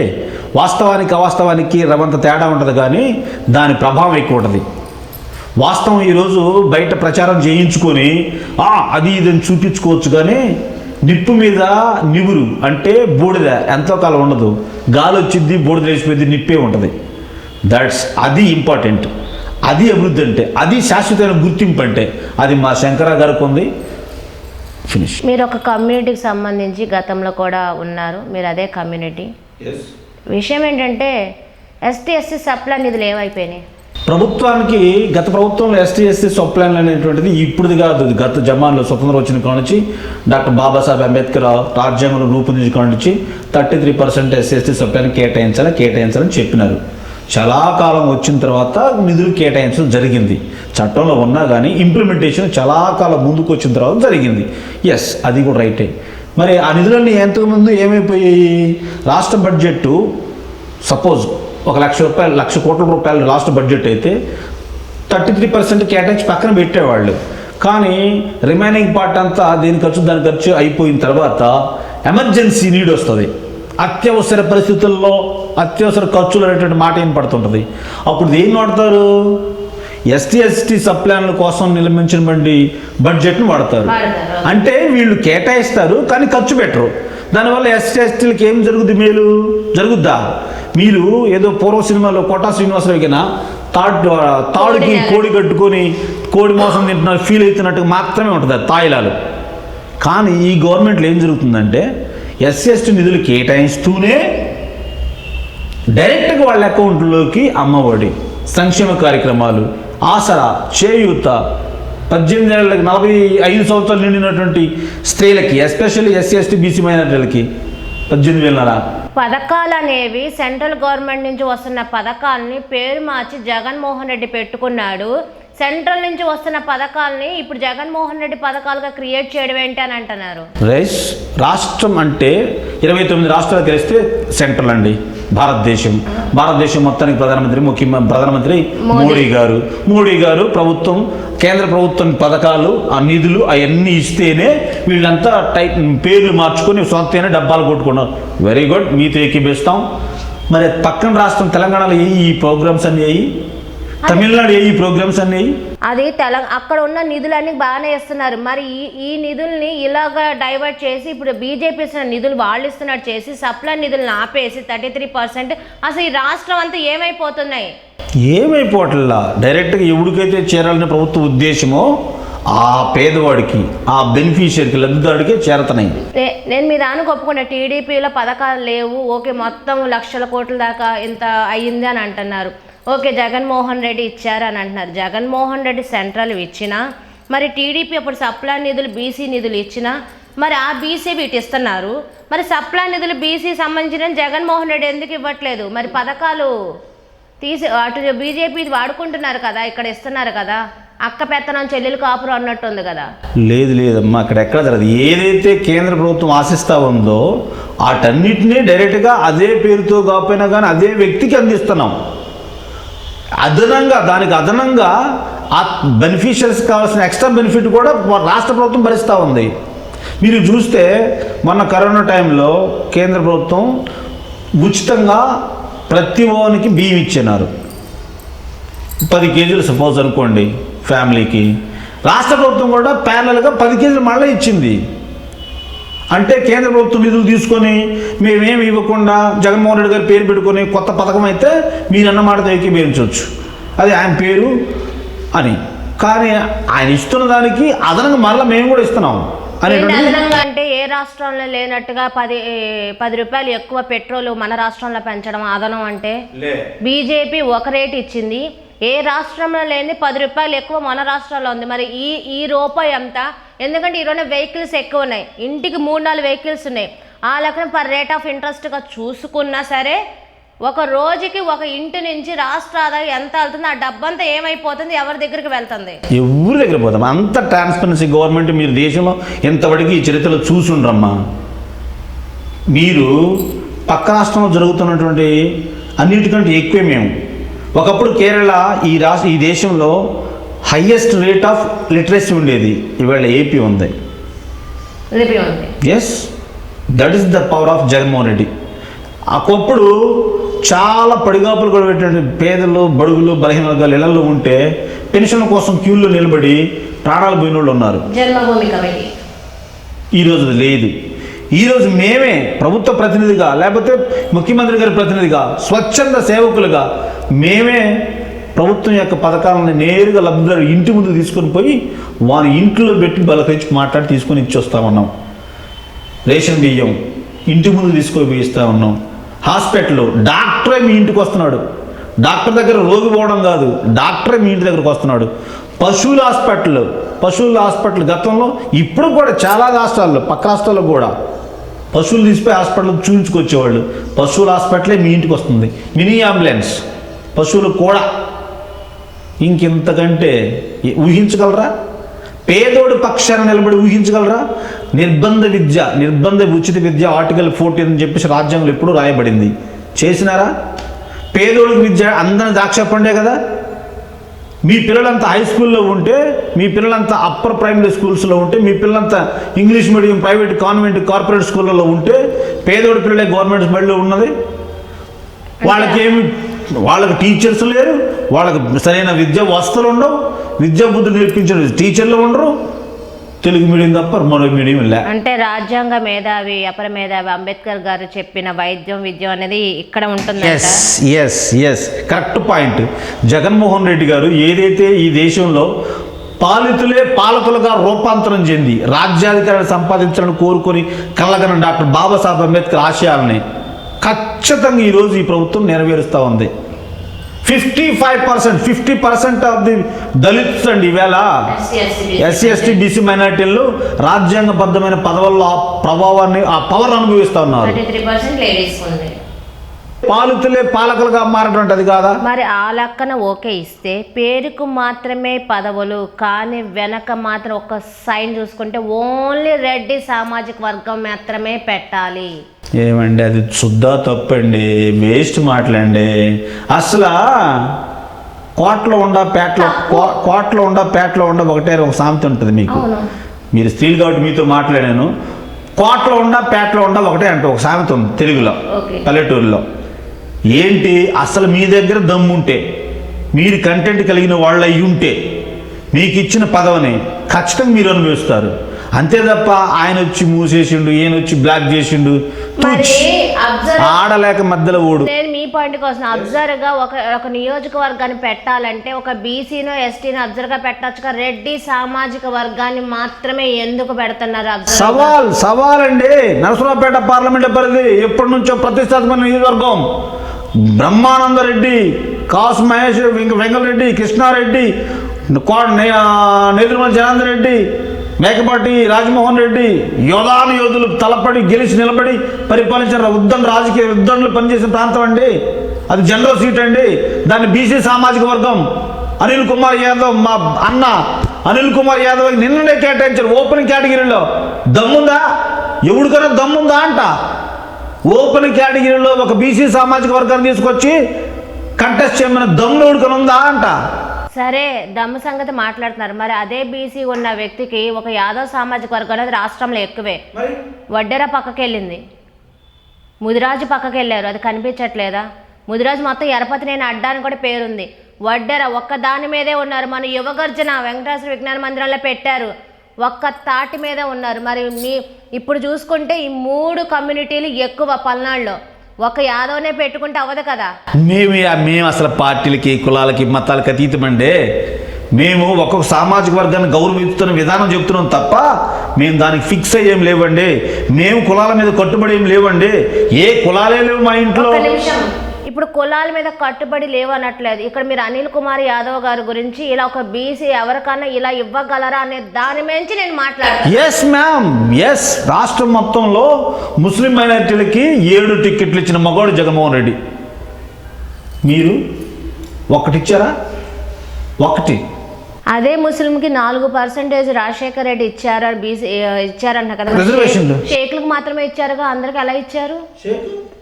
వాస్తవానికి అవాస్తవానికి రవంత తేడా ఉంటుంది, కానీ దాని ప్రభావం ఎక్కువ ఉంటుంది. వాస్తవం ఈరోజు బయట ప్రచారం చేయించుకొని అది ఇదని చూపించుకోవచ్చు, కానీ నిప్పు మీద నివురు అంటే బూడిద ఎంతో కాలం ఉండదు. గాలి వచ్చింది, బూడిద వేసిపోయింది, నిప్పే ఉంటుంది. అది ఇంపార్టెంట్. అది అభివృద్ధి అంటే, అది శాశ్వతమైన గుర్తింపు అంటే, అది మా శంకరరావు గారికి ఉంది. ఫినిష్. మీరు ఒక కమ్యూనిటీకి సంబంధించి గతంలో కూడా ఉన్నారు, మీరు అదే కమ్యూనిటీ. విషయం ఏంటంటే ఎస్టీ సప్లా నిధులు ఏమైపోయినాయి? ప్రభుత్వానికి గత ప్రభుత్వంలో ఎస్టీ సప్లాన్లు అనేటువంటిది ఇప్పుడుది కాదు. గత జమాన్లో స్వతంత్రం వచ్చిన కాడ నుంచి డాక్టర్ బాబాసాహెబ్ అంబేద్కర్ రాజ్యాంగంలో రూపొందించిన కాడ నుంచి 33% ఎస్టీ సప్లాన్ కేటాయించాలని చెప్పినారు. చాలా కాలం వచ్చిన తర్వాత నిధులు కేటాయించడం జరిగింది. చట్టంలో ఉన్నా కానీ ఇంప్లిమెంటేషన్ చాలా కాలం ముందుకు వచ్చిన తర్వాత జరిగింది. ఎస్, అది కూడా రైటే. మరి ఆ నిధులన్నీ ఎంతకుముందు ఏమైపోయాయి? రాష్ట్ర బడ్జెట్ సపోజ్ ₹1,00,000 1,00,00,000 రాష్ట్ర బడ్జెట్ అయితే 33% కేటాయించి పక్కన పెట్టేవాళ్ళు. కానీ రిమైనింగ్ పార్ట్ అంతా దాని ఖర్చు అయిపోయిన తర్వాత ఎమర్జెన్సీ నీడ్ వస్తుంది. అత్యవసర పరిస్థితుల్లో అత్యవసర ఖర్చులు అనేటువంటి మాట ఏం పడుతుంటుంది. అప్పుడు ఏం వాడతారు? ఎస్టీ సప్లాన్ల కోసం నిర్మించిన బడ్జెట్ను వాడతారు. అంటే వీళ్ళు కేటాయిస్తారు కానీ ఖర్చు పెట్టరు. దానివల్ల ఎస్టీలకు ఏం మేలు జరుగుద్దా? మీరు ఏదో పూర్వ సినిమాలో కోటా శ్రీనివాసరావుకినా తాడుకి కోడి కట్టుకొని కోడి మోసం తింటున్నారు ఫీల్ అవుతున్నట్టుగా మాత్రమే ఉంటుంది తాయిలాలు. కానీ ఈ గవర్నమెంట్లో ఏం జరుగుతుందంటే ఎస్టీ నిధులు కేటాయిస్తూనే డైరెక్ట్గా వాళ్ళ అకౌంట్లోకి అమ్మఒడి, సంక్షేమ కార్యక్రమాలు, ఆసరా, చేయూత, 18 ఏళ్ళకి 45 సంవత్సరాలు నిండినటువంటి స్త్రీలకి, ఎస్పెషల్లీ ఎస్సీ బీసీ మైనారిటీలకి 18,500. పథకాలు అనేవి సెంట్రల్ గవర్నమెంట్ నుంచి వస్తున్న పథకాలని పేరు మార్చి జగన్మోహన్ రెడ్డి పెట్టుకున్నాడు. సెంట్రల్ నుంచి వస్తున్న పథకాలని ఇప్పుడు జగన్మోహన్ రెడ్డి పథకాలుగా క్రియేట్ చేయడం ఏంటి అని అంటున్నారు. రాష్ట్రం అంటే 29 రాష్ట్రాలు తెలిస్తే సెంట్రల్ అండి. భారతదేశం మొత్తానికి ప్రధానమంత్రి మోడీ గారు ప్రభుత్వం, కేంద్ర ప్రభుత్వం పథకాలు, ఆ నిధులు అవన్నీ ఇస్తేనే వీళ్ళంతా పేర్లు మార్చుకొని సొంతైన డబ్బాలు కొట్టుకున్నారు. వెరీ గుడ్, మీతో ఏకీపిస్తాం. మరి పక్కన రాష్ట్రం తెలంగాణలో ఈ ప్రోగ్రామ్స్ అన్నీ అయ్యి, తమిళనాడు ఈ ప్రోగ్రామ్స్ అన్నీ అది అక్కడ ఉన్న నిధులన్నీ బాగానే ఇస్తున్నారు. మరి ఈ నిధుల్ని ఇలాగా డైవర్ట్ చేసి ఇప్పుడు బీజేపీ ఇస్తున్న నిధులు వాళ్ళు ఇస్తున్నట్టు చేసి సప్లై నిధులను ఆపేసి 33% అసలు ఈ రాష్ట్రం అంతా ఏమైపోతున్నాయి? ఏమైపోవట్లా. డైరెక్ట్గా ఎవరికైతే చేరాలని ప్రభుత్వ ఉద్దేశమో ఆ పేదవాడికి, ఆ బెనిఫిషియరీకి, లబ్ధిదారుడికే చేరుతున్నాయి. నేను మీ దానికి ఒప్పుకున్నా, టీడీపీలో పథకాలు లేవు, ఓకే, మొత్తం లక్షల కోట్ల దాకా ఇంత అయ్యింది అని అంటున్నారు. ఓకే, జగన్మోహన్ రెడ్డి ఇచ్చారు అని అంటున్నారు. జగన్మోహన్ రెడ్డి సెంట్రల్ ఇచ్చినా, మరి టీడీపీ అప్పుడు సప్లా నిధులు బీసీ నిధులు ఇచ్చినా, మరి ఆ బీసీ వీటి ఇస్తున్నారు. మరి సప్లా నిధులు బీసీ సంబంధించిన జగన్మోహన్ రెడ్డి ఎందుకు ఇవ్వట్లేదు? మరి పథకాలు తీసి అటు బీజేపీ వాడుకుంటున్నారు కదా, ఇక్కడ ఇస్తున్నారు కదా, అక్క పెత్తనం చెల్లెలు కాపురం అన్నట్టు ఉంది కదా. లేదమ్మా, అక్కడ ఎక్కడ జరగదు. ఏదైతే కేంద్ర ప్రభుత్వం ఆశిస్తూ ఉందో వాటన్నిటినీ డైరెక్ట్గా అదే పేరుతో కాకపోయినా కానీ అదే వ్యక్తికి అందిస్తున్నాం. దానికి అదనంగా ఆ బెనిఫిషియరీస్ కావాల్సిన ఎక్స్ట్రా బెనిఫిట్ కూడా రాష్ట్ర ప్రభుత్వం భరిస్తూ ఉంది. మీరు చూస్తే మొన్న కరోనా టైంలో కేంద్ర ప్రభుత్వం ఉచితంగా ప్రతి ఓనికి బియ్యం ఇచ్చినారు. 10 కేజీలు సపోజ్ అనుకోండి ఫ్యామిలీకి. రాష్ట్ర ప్రభుత్వం కూడా ప్యారలల్గా 10 కేజీలు మళ్ళీ ఇచ్చింది. అంటే కేంద్ర ప్రభుత్వం నిధులు తీసుకొని మేమేమి ఇవ్వకుండా జగన్మోహన్ రెడ్డి గారి పేరు పెట్టుకొని కొత్త పథకం అయితే మీరు అన్నమాట ఏకీభవించవచ్చు, అది ఆయన పేరు అని. కానీ ఆయన ఇస్తున్న దానికి అదనంగా మరలా మేము కూడా ఇస్తున్నాం అదనంగా. అంటే ఏ రాష్ట్రంలో లేనట్టుగా 10 రూపాయలు ఎక్కువ పెట్రోల్ మన రాష్ట్రంలో పెంచడం అదనం అంటే బీజేపీ ఒక రేటు ఇచ్చింది. ఏ రాష్ట్రంలో లేని 10 రూపాయలు ఎక్కువ మన రాష్ట్రంలో ఉంది. మరి ఈ రూపాయి ఎంత? ఎందుకంటే ఈరోజు వెహికల్స్ ఎక్కువ ఉన్నాయి, ఇంటికి 3-4 వెహికల్స్ ఉన్నాయి. ఆ లెక్కన పర్ రేట్ ఆఫ్ ఇంట్రెస్ట్గా చూసుకున్నా సరే ఒక రోజుకి ఒక ఇంటి నుంచి రాష్ట్ర ఆదాయం ఎంత వెళ్తుంది, ఆ డబ్బంతా ఏమైపోతుంది, ఎవరి దగ్గరికి వెళ్తుంది? ఎవరి దగ్గర పోతాం. అంత ట్రాన్స్పరెన్సీ గవర్నమెంట్ మీరు దేశంలో ఎంతవరకు ఈ చరిత్రలో చూసుండ్రమ్మా. మీరు పక్క రాష్ట్రంలో జరుగుతున్నటువంటి అన్నిటికంటే ఎక్కువే మేము. ఒకప్పుడు కేరళ ఈ దేశంలో హయ్యెస్ట్ రేట్ ఆఫ్ లిటరసీ ఉండేది, ఇవాళ ఏపీ ఉంది. Yes, that is the power of Jaganmohan Reddy. ఒకప్పుడు చాలా పడిగాపులు కూడా పెట్టిన పేదలు, బడుగులు, బలహీన వర్గాలు ఇళ్లలో ఉంటే పెన్షన్ కోసం క్యూల్లో నిలబడి ప్రాణాలు పోయిన వాళ్ళు ఉన్నారు. జన్మభూమి కమిటీ ఈరోజు లేదు. ఈరోజు మేమే ప్రభుత్వ ప్రతినిధిగా, లేకపోతే ముఖ్యమంత్రి గారి ప్రతినిధిగా, స్వచ్ఛంద సేవకులుగా మేమే ప్రభుత్వం యొక్క పథకాలను నేరుగా లబ్ధిదారు ఇంటి ముందు తీసుకొని పోయి వారి ఇంట్లో పెట్టి బలకరించి మాట్లాడి తీసుకొని ఇచ్చొస్తా ఉన్నాం. రేషన్ బియ్యం ఇంటి ముందు తీసుకొని పోయి ఇస్తూ ఉన్నాం. హాస్పిటల్లో డాక్టరే మీ ఇంటికి వస్తున్నాడు. డాక్టర్ దగ్గర రోగి పోవడం కాదు, డాక్టరే మీ ఇంటి దగ్గరకు వస్తున్నాడు. పశువుల హాస్పిటల్ గతంలో, ఇప్పుడు కూడా చాలా రాష్ట్రాల్లో, పక్క రాష్ట్రాల్లో కూడా పశువులు తీసిపోయి హాస్పిటల్ చూపించుకొచ్చేవాళ్ళు. పశువుల హాస్పిటలే మీ ఇంటికి వస్తుంది. మినీ అంబులెన్స్ పశువులు కూడా. ఇంకెంతకంటే ఊహించగలరా? పేదోడి పక్షాన నిలబడి ఊహించగలరా? నిర్బంధ ఉచిత విద్య ఆర్టికల్ 14 అని చెప్పేసి రాజ్యాంగంలో ఎప్పుడూ రాయబడింది. చేసినారా? పేదోడికి విద్య అందరిని ద్రాక్ష పండే కదా. మీ పిల్లలంతా హై స్కూల్లో ఉంటే, మీ పిల్లలంతా అప్పర్ ప్రైమరీ స్కూల్స్లో ఉంటే, మీ పిల్లలంతా English medium, private, convent, corporate స్కూళ్ళలో ఉంటే, పేదోడి పిల్లలే గవర్నమెంట్ బడిలో ఉన్నది. వాళ్ళకి టీచర్స్ లేరు, వాళ్ళకి సరైన విద్యా వసతులు ఉండవు, విద్యా బుద్ధి నేర్పించిన టీచర్లు ఉండరు. తెలుగు మీడియం తప్ప మరో మీడియం లే. అంటే రాజ్యాంగ మేధావి, అపర మేధావి అంబేద్కర్ గారు చెప్పిన వైద్యం, విద్యం అనేది ఇక్కడ ఉంటుంది. Yes, correct point. Jaganmohan Reddy గారు ఏదైతే ఈ దేశంలో పాలితులే పాలకులుగా రూపాంతరం చెంది రాజ్యాధికారాన్ని సంపాదించాలని కోరుకొని కలగన డాక్టర్ బాబాసాహెబ్ అంబేద్కర్ ఆశయాలని ఖచ్చితంగా ఈరోజు ఈ ప్రభుత్వం నెరవేరుస్తూ ఉంది. 50% ఆఫ్ ది దళిత్స్ అండి ఈవేళ ఎస్సీ ఎస్టీ బీసీ మైనార్టీలు రాజ్యాంగబద్ధమైన పదవుల్లో ఆ పవర్ అనుభవిస్తూ ఉన్నారు. పాలితులే పాలకులుగా మారడం అది కాదా? మరి ఆ లెక్కన ఓకే ఇస్తే పేరుకు మాత్రమే పదవులు, కానీ వెనక మాత్రం ఒక సైన్ చూసుకుంటే ఓన్లీ రెడ్డి సామాజిక వర్గం మాత్రమే పెట్టాలి. ఏమండి, అది శుద్ధ తప్పండి, వేస్ట్ మాటలండి. అసలు కోట్లో ఉండ పేటలో ఉండ ఒకటే ఒక సామెత ఉంటుంది మీకు. మీరు స్త్రీలు కాబట్టి మీతో మాట్లాడాను. కోట్లో ఉండ పేటలో ఉండ ఒకటే అంటే ఒక సామెత ఉంది తెలుగులో, పల్లెటూరులో. ఏంటి, అసలు మీ దగ్గర దమ్ముంటే, మీరు కంటెంట్ కలిగిన వాళ్ళు అయ్యి ఉంటే, మీకు ఇచ్చిన పదవిని ఖచ్చితంగా మీరు అనుభవిస్తారు. అంతే తప్ప ఆయన వచ్చి మూసేసిండు, ఈయన వచ్చి బ్లాక్ చేసిండు, ఆడలేక మధ్యలో ఓడు. నేను మీ పాయింట్ కోసం అబ్జర్వ్ గా ఒక నియోజకవర్గాన్ని పెట్టాలంటే ఒక బీసీనో ఎస్టీనో అబ్జర్వ్ గా పెట్టచ్చుగా. రెడ్డి సామాజిక వర్గాన్ని మాత్రమే ఎందుకు పెడుతున్నారు? సవాల్ అండి. నరసరావుపేట పార్లమెంట్ పరిధి ఎప్పటి నుంచో ప్రతిష్టాత్మక నియోజకవర్గం. బ్రహ్మానంద రెడ్డి, కాసు మహేష్, వెంకటరెడ్డి, కృష్ణారెడ్డి, నేదురుమల జనార్దన్ రెడ్డి, మేకపాటి రాజమోహన్ రెడ్డి యోధులు తలపడి గెలిచి నిలబడి పరిపాలించిన రాజకీయ ఉద్దండులు పనిచేసిన ప్రాంతం అండి. అది జనరల్ సీట్ అండి. దాన్ని బీసీ సామాజిక వర్గం అనిల్ కుమార్ యాదవ్, మా అన్న అనిల్ కుమార్ యాదవ్ నిన్ననే కేటాయించారు ఓపెన్ కేటగిరీలో. దమ్ముందా? ఎవరికైనా దమ్ముందా అంట? ఓపెన్ కేటగిరీలో ఒక బీసీ సామాజిక వర్గాన్ని తీసుకొచ్చి కంటెస్ట్ చేయమని దమ్ము ఎవరికైనా ఉందా అంట. సరే, దమ్ము సంగతి మాట్లాడుతున్నారు. మరి అదే బీసీ ఉన్న వ్యక్తికి ఒక యాదవ్ సామాజిక వర్గం అనేది రాష్ట్రంలో ఎక్కువే. వడ్డెర పక్కకి వెళ్ళింది, ముదిరాజు పక్కకి వెళ్ళారు, అది కనిపించట్లేదా? ముదిరాజు మొత్తం ఎరపతినేని అడ్డానికి కూడా పేరుంది. వడ్డెర ఒక్క దాని మీదే ఉన్నారు. మన యువగర్జన వెంకటేశ్వర విజ్ఞాన మందిరంలో పెట్టారు, ఒక్క తాటి మీద ఉన్నారు. మరి ఇప్పుడు చూసుకుంటే ఈ 3 కమ్యూనిటీలు ఎక్కువ పల్నాడులో. ఒక యాదవ్నే పెట్టుకుంటే అవ్వదు కదా. మేము అసలు పార్టీలకి, కులాలకి, మతాలకి అతీతమండి. మేము ఒక్కొక్క సామాజిక వర్గాన్ని గౌరవిస్తున్న విధానం చెప్తున్నాం తప్ప మేము దానికి ఫిక్స్ అయ్యేం లేవండి. మేము కులాల మీద కట్టుబడి ఏం లేవండి. ఏ కులాలే లేవు మా ఇంట్లో. ఇప్పుడు కులాల మీద కట్టుబడి లేవు అనట్లేదు. ఇక్కడ మీరు అనిల్ కుమార్ యాదవ్ గారి గురించి ఇలా ఒక బీసీ ఎవరికన్నా ఇలా ఇవ్వగలరా అనే దాని మించి నేను మాట్లాడుతాను. Yes ma'am, yes. రాష్ట్రం మొత్తంలో ముస్లిం మైనారిటీలకి 7 టికెట్లు ఇచ్చిన మగవాడు జగన్మోహన్ రెడ్డి. మీరు ఒకటిచ్చారా? ఒకటి. అదే ముస్లింకి 4% రాజశేఖర్ రెడ్డి ఇచ్చారంట కదా. రిజర్వేషన్ షేక్లకు మాత్రమే ఇచ్చారుగా, అందరికి ఎలా ఇచ్చారు?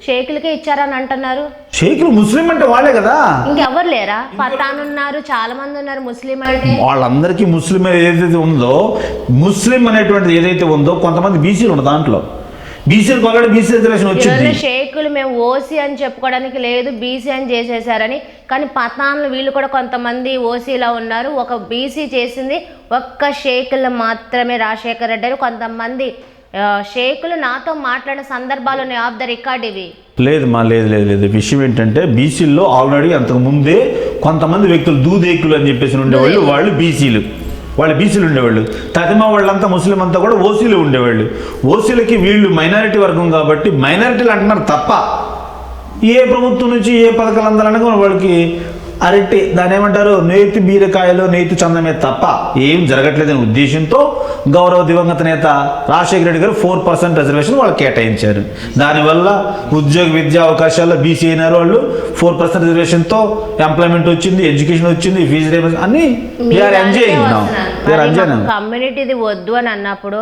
షేకులకే ఇచ్చారని అంటున్నారు. షేకులు ముస్లిం అంటే వాళ్ళే కదా, ఇంకెవరు లేరా? పతాన్ ఉన్నారు, చాలా మంది ఉన్నారు ముస్లిం అంటే. వాళ్ళందరికీ ముస్లిం ఏదైతే ఉందో, ముస్లిం అనేటువంటిది ఏదైతే ఉందో కొంతమంది బీసీలు ఉన్నారు దాంట్లో. బీసీలకు ఆల్రెడీ బీసీ రిజర్వేషన్ వచ్చింది. షేకులు మేము ఓసీ అని చెప్పుకోవడానికి లేదు, బీసీ అని చేసేసారని. కానీ పతాన్లు వీళ్ళు కూడా కొంతమంది ఓసీలో ఉన్నారు. ఒక బీసీ చేసింది ఒక్క షేకులు మాత్రమే రాజశేఖర రెడ్డి గారు. కొంతమంది షేకులు నాతో మాట్లాడిన సందర్భాలు ఉన్నాయి, ఆఫ్ ద రికార్డ్ ఇవి. లేదు లేదు. విషయం ఏంటంటే బీసీల్లో ఆల్రెడీ అంతకు ముందే కొంతమంది వ్యక్తులు దూదేకులు అని చెప్పేసి ఉండేవాళ్ళు, వాళ్ళు బీసీలు ఉండేవాళ్ళు. తదిమా వాళ్ళంతా ముస్లిం అంతా కూడా ఓసీలు ఉండేవాళ్ళు. ఓసీలకి వీళ్ళు మైనారిటీ వర్గం కాబట్టి మైనారిటీలు అంటున్నారు తప్ప ఏ ప్రభుత్వం నుంచి ఏ పథకాలు అందాలనగా వాళ్ళకి అరటి దాని ఏమంటారు నేతి బీరకాయలు నేతి చందమే తప్ప ఏం జరగట్లేదనే ఉద్దేశంతో గౌరవ దివంగత నేత రాజశేఖర రెడ్డి గారు 4% రిజర్వేషన్ వాళ్ళు కేటాయించారు. దానివల్ల ఉద్యోగ విద్యా అవకాశాల్లో బీసీ అయినారు వాళ్ళు. 4% రిజర్వేషన్తో ఎంప్లాయ్మెంట్ వచ్చింది, ఎడ్యుకేషన్ వచ్చింది, ఫీజు రియంబర్స్మెంట్ అన్ని కమ్యూనిటీది వద్దు అని అన్నప్పుడు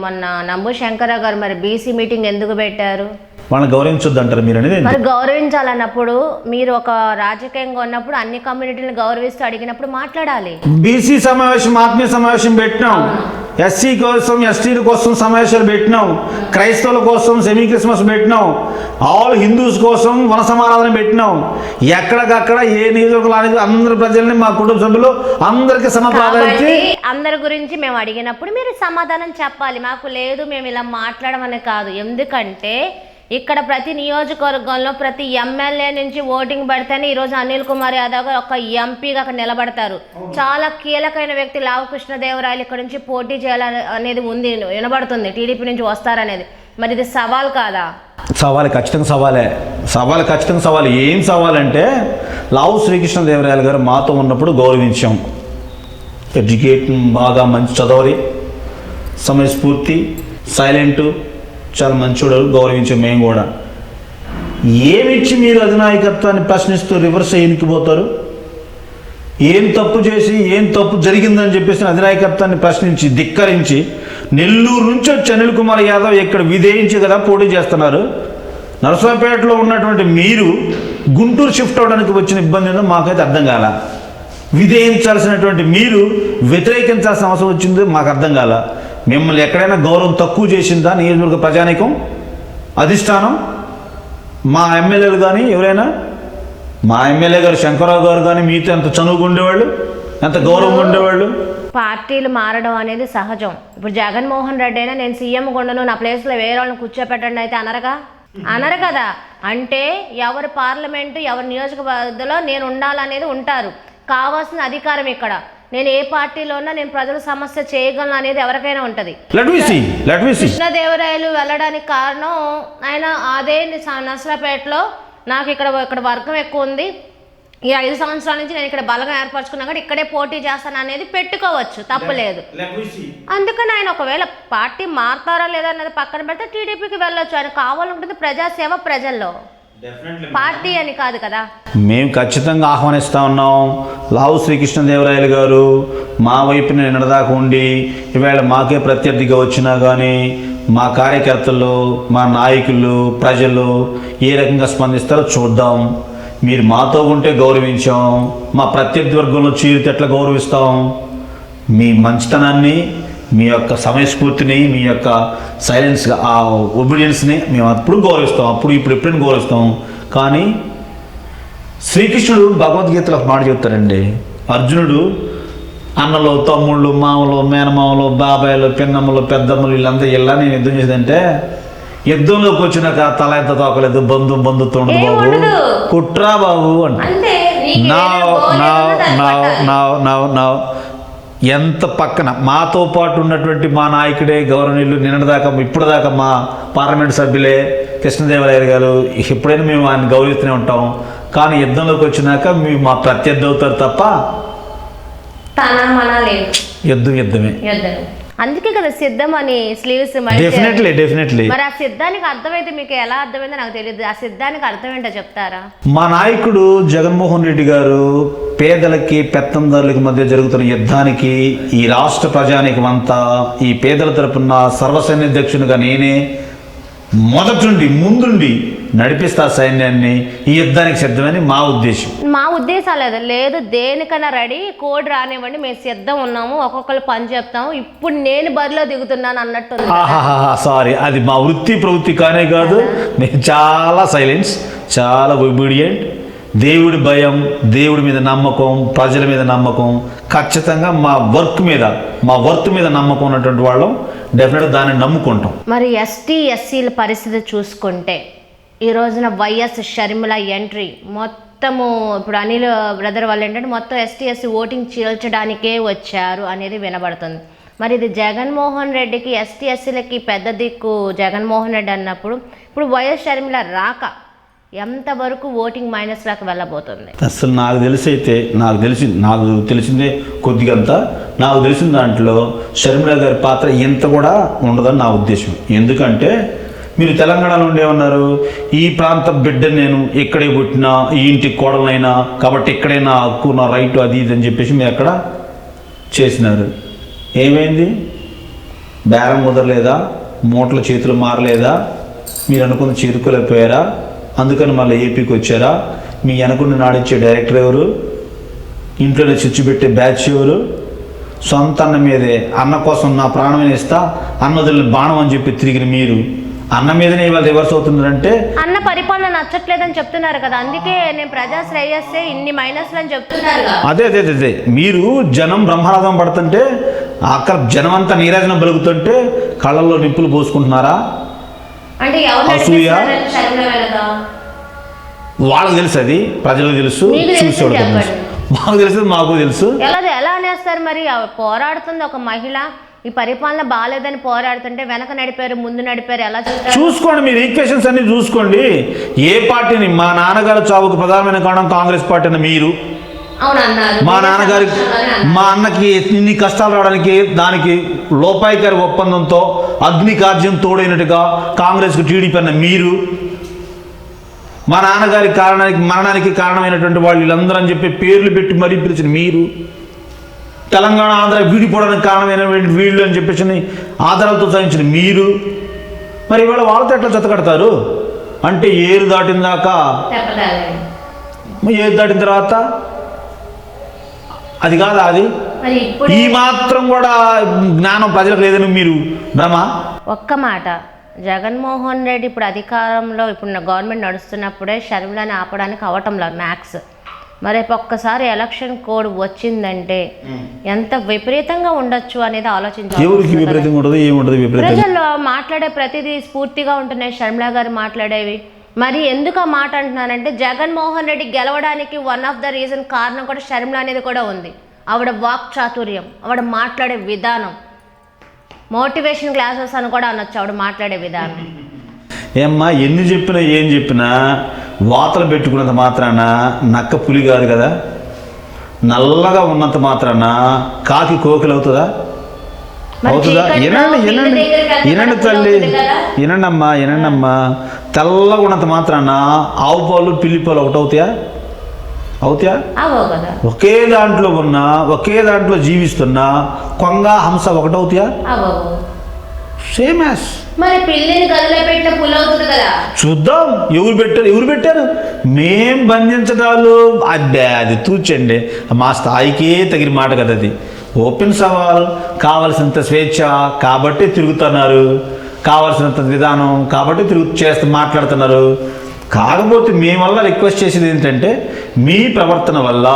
మొన్న నంబు శంకరరావు గారు మరి బీసీ మీటింగ్ ఎందుకు పెట్టారు? వాళ్ళని గౌరవించొద్దు అంటారు మీరు అనేది. మరి గౌరవించాలన్నప్పుడు మీరు ఒక రాజకీయంగా ఉన్నప్పుడు అన్ని కమ్యూనిటీలను గౌరవిస్తూ అడిగినప్పుడు మాట్లాడాలి. బీసీ సమావేశం, ఆత్మీయ సమావేశం పెట్టినాం, ఎస్సీ కోసం ఎస్టీల కోసం సమావేశాలు పెట్టినాం, క్రైస్తవుల కోసం సెమీ క్రిస్మస్ పెట్టినాం, ఆల్ హిందూస్ కోసం వన సమారాధన పెట్టినాం. ఎక్కడికక్కడ ఏ నియోజకవర్గానికి అందరి ప్రజల్ని మా కుటుంబ సభ్యులు అందరికీ సమప్రాధాన్యత. అందరి గురించి మేము అడిగినప్పుడు మీరు సమాధానం చెప్పాలి. మాకు లేదు మేము ఇలా మాట్లాడమని కాదు. ఎందుకంటే ఇక్కడ ప్రతి నియోజకవర్గంలో ప్రతి ఎమ్మెల్యే నుంచి ఓటింగ్ పడితేనే ఈరోజు అనిల్ కుమార్ యాదవ్ గారు ఒక ఎంపీగా అక్కడ నిలబడతారు. చాలా కీలకమైన వ్యక్తి లావు కృష్ణదేవరాయలు ఇక్కడ నుంచి పోటీ చేయాలనేది ఉంది, వినబడుతుంది టీడీపీ నుంచి వస్తారనేది. మరి ఇది సవాల్ కాదా? సవాల్ ఖచ్చితంగా సవాల్. ఏం సవాల్ అంటే లావు శ్రీకృష్ణదేవరాయలు గారు మాతో ఉన్నప్పుడు గౌరవించాం. ఎడ్యుకేట్ బాగా మంచి చదవరి, సమయస్ఫూర్తి, సైలెంటు, చాలా మంచోడు, గౌరవించాం మేము కూడా. ఏమిచ్చి మీరు అధినాయకత్వాన్ని ప్రశ్నిస్తూ రివర్స్ అయ్యనికి పోతారు? ఏం తప్పు చేసి ఏం తప్పు జరిగిందని చెప్పేసి అధినాయకత్వాన్ని ప్రశ్నించి ధిక్కరించి నెల్లూరు నుంచి వచ్చి అనిల్ కుమార్ యాదవ్ ఇక్కడ విధేయించి కదా పోటీ చేస్తున్నారు. నరసరావుపేటలో ఉన్నటువంటి మీరు గుంటూరు షిఫ్ట్ అవడానికి వచ్చిన ఇబ్బంది ఏందో మాకైతే అర్థం కాల. విధేయించాల్సినటువంటి మీరు వ్యతిరేకించాల్సిన అవసరం వచ్చిందో మాకు అర్థం కాల. మిమ్మల్ని ఎక్కడైనా గౌరవం తక్కువ చేసిందా నియోజకవర్గ ప్రజానీకం, అధిష్టానం, మా ఎమ్మెల్యేలు కానీ ఎవరైనా? మా ఎమ్మెల్యే గారు శంకరరావు గారు కానీ మీతో ఎంత చనువుగా ఉండేవాళ్ళు, ఎంత గౌరవంగా ఉండేవాళ్ళు. పార్టీలు మారడం అనేది సహజం. ఇప్పుడు జగన్మోహన్ రెడ్డి అయినా నేను సీఎం కొండను నా ప్లేస్లో వేరే వాళ్ళని కూర్చోపెట్టండి అయితే అనరు కదా. అంటే ఎవరి పార్లమెంటు ఎవరి నియోజకవర్గంలో నేను ఉండాలనేది ఉంటారు. కావాల్సిన అధికారం ఇక్కడ నేను ఏ పార్టీలో ఉన్నా నేను ప్రజల సమస్య చేయగలను అనేది ఎవరికైనా ఉంటుంది. కృష్ణదేవరాయలు వెళ్ళడానికి కారణం ఆయన అదే నర్సరావుపేటలో నాకు ఇక్కడ వర్గం ఎక్కువ ఉంది, ఈ 5 సంవత్సరాల నుంచి నేను ఇక్కడ బలంగా ఏర్పరచుకున్నా కూడా ఇక్కడే పోటీ చేస్తాను అనేది పెట్టుకోవచ్చు, తప్పులేదు. అందుకని ఆయన ఒకవేళ పార్టీ మారుతారా లేదా అన్నది పక్కన పెడితే టీడీపీకి వెళ్ళొచ్చు. ఆయన కావాలనుకుంటుంది ప్రజాసేవ ప్రజల్లో, పార్టీ అని కాదు కదా. మేము ఖచ్చితంగా ఆహ్వానిస్తూ ఉన్నాం. లావు శ్రీకృష్ణదేవరాయలు గారు మా వైపున నిన్నదాకా ఉండి ఈవేళ మాకే ప్రత్యర్థిగా వచ్చినా కానీ మా కార్యకర్తలు, మా నాయకులు, ప్రజలు ఏ రకంగా స్పందిస్తారో చూద్దాం. మీరు మాతో ఉంటే గౌరవించాం, మా ప్రత్యర్థి వర్గంలో చేరితే ఎట్లా గౌరవిస్తాం? మీ మంచితనాన్ని, మీ యొక్క సమయస్ఫూర్తిని, మీ యొక్క సైలెన్స్గా ఆ ఒబీడియన్స్ని మేము అప్పుడు గౌరవిస్తాం, ఇప్పుడు ఎప్పుడైనా గౌరవిస్తాం. కానీ శ్రీకృష్ణుడు భగవద్గీతలో మాట చెప్తారండి, అర్జునుడు అన్నలు, తమ్ముళ్ళు, మామలు, మేనమామలు, బాబాయిలు, పిన్నమ్మలు, పెద్దమ్మలు వీళ్ళంతా ఇలా నేను యుద్ధం చేసేదంటే యుద్ధంలోకి వచ్చినాక తల ఎంత తోకలేదు, బంధుత్వం ఉండదు బాబు, కుట్రా బాబు అంటే నా ఎంత పక్కన మాతో పాటు ఉన్నటువంటి మా నాయకుడే గౌరవనీయులు నిన్నటిదాకా ఇప్పటిదాకా మా పార్లమెంట్ సభ్యులే కృష్ణదేవరాయలు గారు, ఎప్పుడైనా మేము ఆయన గౌరవిస్తూనే ఉంటాం. కానీ యుద్ధంలోకి వచ్చినాక మేము మా ప్రత్యర్థి అవుతారు తప్ప యుద్ధమే. అందుకే కదా సిద్ధం అని స్లీవ్స్. డెఫినెట్లీ మరి ఆ సిద్ధానికి అర్థమైతే మీకు ఎలా అర్థమైందో నాకు తెలియదు. ఆ సిద్ధానికి అర్థం ఏంటో చెప్తారా? మా నాయకుడు జగన్మోహన్ రెడ్డి గారు పేదలకి పెత్తందారులకి మధ్య జరుగుతున్న యుద్ధానికి ఈ రాష్ట్ర ప్రజానీకం అంతా ఈ పేదల తరపున సర్వసైన్యాధ్యక్షునిగా నేనే ముందుండి నడిపిస్తా సైన్యాన్ని, ఈ యుద్ధానికి సిద్ధమని మా ఉద్దేశం. మా ఉద్దేశం లేదు దేనికన్నా రెడీ, కోడ్ రానివ్వండి, మేము సిద్ధం ఉన్నాము, ఒక్కొక్కరు పని చెప్తాము, ఇప్పుడు నేను బరిలో దిగుతున్నాను అన్నట్టు. సారీ, అది మా వృత్తి ప్రవృత్తి కానే కాదు. మేము చాలా సైలెన్స్, చాలా ఒబీడియంట్. దేవుడి భయం, దేవుడి మీద నమ్మకం, ప్రజల మీద నమ్మకం, ఖచ్చితంగా మా వర్క్ మీద నమ్మకం ఉన్నటువంటి వాళ్ళం. డెఫినెట్గా దాన్ని నమ్ముకుంటాం. మరి ఎస్టీ ఎస్సీల పరిస్థితి చూసుకుంటే ఈ రోజున వైఎస్ షర్మిల ఎంట్రీ మొత్తము, ఇప్పుడు అనిల్ బ్రదర్ వాళ్ళు ఏంటంటే మొత్తం ఎస్టీ ఎస్సీ ఓటింగ్ చీల్చడానికే వచ్చారు అనేది వినబడుతుంది. మరి ఇది జగన్మోహన్ రెడ్డికి, ఎస్టీ ఎస్సీలకి పెద్ద దిక్కు జగన్మోహన్ రెడ్డి అన్నప్పుడు ఇప్పుడు వైఎస్ షర్మిల రాక ఎంతవరకు ఓటింగ్ మైనస్లోకి వెళ్ళబోతుంది? అసలు నాకు తెలిసిందే కొద్దిగంత. నాకు తెలిసిన దాంట్లో షర్మిల గారి పాత్ర ఇంత కూడా ఉండదని నా ఉద్దేశం. ఎందుకంటే మీరు తెలంగాణలో ఉండేమన్నారు, ఈ ప్రాంత బిడ్డను నేను ఇక్కడే పుట్టినా, ఈ ఇంటికి కోడలైనా కాబట్టి ఇక్కడైనా హక్కు, నా రైట్, అది ఇది అని చెప్పేసి మీరు అక్కడ చేసినారు. ఏమైంది? బేరం కుదరలేదా? మూటల చేతులు మారలేదా? మీరు అనుకున్న చేరుకోలేకపోయారా? అందుకని మళ్ళీ ఏపీకి వచ్చారా? మీ వెనకుండా నాడిచ్చే డైరెక్టర్ ఎవరు? ఇంట్లోనే చిచ్చు పెట్టే బ్యాచ్ ఎవరు? సొంత అన్న మీదే అన్న కోసం నా ప్రాణమైన ఇస్తా, అన్నదుల్ని బాణం అని చెప్పి తిరిగిన మీరు అన్న మీదనే ఇవాళ రివర్స్ అవుతున్నారంటే అన్న పరిపాలన నచ్చట్లేదని చెప్తున్నారు కదా, అందుకే నేను ప్రజా శ్రేయస్సే ఇన్ని మైనస్లు అని చెప్తున్నారు. అదే మీరు జనం బ్రహ్మరథం పడుతుంటే అక్కడ జనం అంతా నీరాజనం బలుగుతుంటే కళ్ళల్లో నిప్పులు పోసుకుంటున్నారా? అంటే వాళ్ళకి తెలుసు, అది ప్రజలకు తెలుసు, చూసేవాడు తెలుసు, మాకు తెలుసు, మాకు తెలుసు. ఎలా అనేస్తారు మరి? పోరాడుతుంది ఒక మహిళ, ఈ పరిపాలన బాగాలేదని పోరాడుతుంటే వెనక నడిపారు, ముందు నడిపారు, ఎలా చూసుకోండి. మీరు ఈక్వేషన్స్ అన్ని చూసుకోండి. ఏ పార్టీని, మా నాన్నగారు చావుకు ప్రధానమైన కారణం కాంగ్రెస్ పార్టీ అని మీరు, మా అన్నకి ఇన్ని కష్టాలు రావడానికి దానికి లోపాయికారి ఒప్పందంతో అగ్ని కార్యం తోడైనట్టుగా కాంగ్రెస్కు టీడీపీ అన్న మీరు, మా నాన్నగారి మరణానికి కారణమైనటువంటి వాళ్ళు వీళ్ళందరూ అని చెప్పి పేర్లు పెట్టి మరీ పిలిచిన మీరు, తెలంగాణ ఆంధ్ర విడిపోవడానికి కారణమైనటువంటి వీళ్ళు అని చెప్పేసి ఆధారాలతో సాధించిన మీరు, మరి ఇవాళ వాళ్ళతో ఎట్లా జతకడతారు? అంటే ఏరు దాటిన దాకా, ఏరు దాటిన తర్వాత అది కాదా? అది ఈ మాత్రం కూడా జ్ఞానం ప్రజలకు లేదని మీరు భ్రమ. ఒక్క మాట, జగన్మోహన్ రెడ్డి ఇప్పుడు అధికారంలో, ఇప్పుడు గవర్నమెంట్ నడుస్తున్నప్పుడే షర్మిలని ఆపడానికి అవటంలో మ్యాక్స్. మరి ఒక్కసారి ఎలక్షన్ కోడ్ వచ్చిందంటే ఎంత విపరీతంగా ఉండొచ్చు అనేది ఆలోచించాలి. ప్రజల్లో మాట్లాడే ప్రతిదీ స్ఫూర్తిగా ఉంటున్నాయి షర్మిల గారు మాట్లాడేవి. మరి ఎందుకు ఆ మాట అంటున్నానంటే జగన్మోహన్ రెడ్డి గెలవడానికి వన్ ఆఫ్ ద రీజన్ కారణం కూడా షర్మిల అనేది కూడా ఉంది. ఆవిడ వాక్ చాతుర్యం, ఆవిడ మాట్లాడే విధానం, మోటివేషన్ క్లాసెస్ అని కూడా అనొచ్చు ఆవిడ మాట్లాడే విధానం. ఏమ్మా, ఎన్ని చెప్పినా ఏం చెప్పినా వాతలు పెట్టుకున్నంత మాత్రాన నక్క పులి కాదు కదా. నల్లగా ఉన్నంత మాత్రాన కాకి కోకిలు అవుతుందా? వినండి తల్లి, వినండమ్మా. తెల్లగా ఉన్నంత మాత్రాన ఆవు పాలు, పిల్లి పాలు అవుతాయా? ఒకే దాంట్లో ఉన్నా, ఒకే దాంట్లో జీవిస్తున్నా కొంగ, హంస ఒకటవుతాయా? Same as. మరి పిల్లిని గదిలో పెట్టిన పులి అవుతుంది కదా. చూద్దాం ఎవరు పెట్టారు. మేం బంధించడాలు అది తూచండి, మా స్థాయికే తగిన మాట కదా. అది ఓపెన్ సవాల్, కావలసినంత స్వేచ్ఛ కాబట్టి తిరుగుతున్నారు, కావలసినంత విధానం కాబట్టి మాట్లాడుతున్నారు. కాకపోతే మేము వల్ల రిక్వెస్ట్ చేసేది ఏంటంటే, మీ ప్రవర్తన వల్ల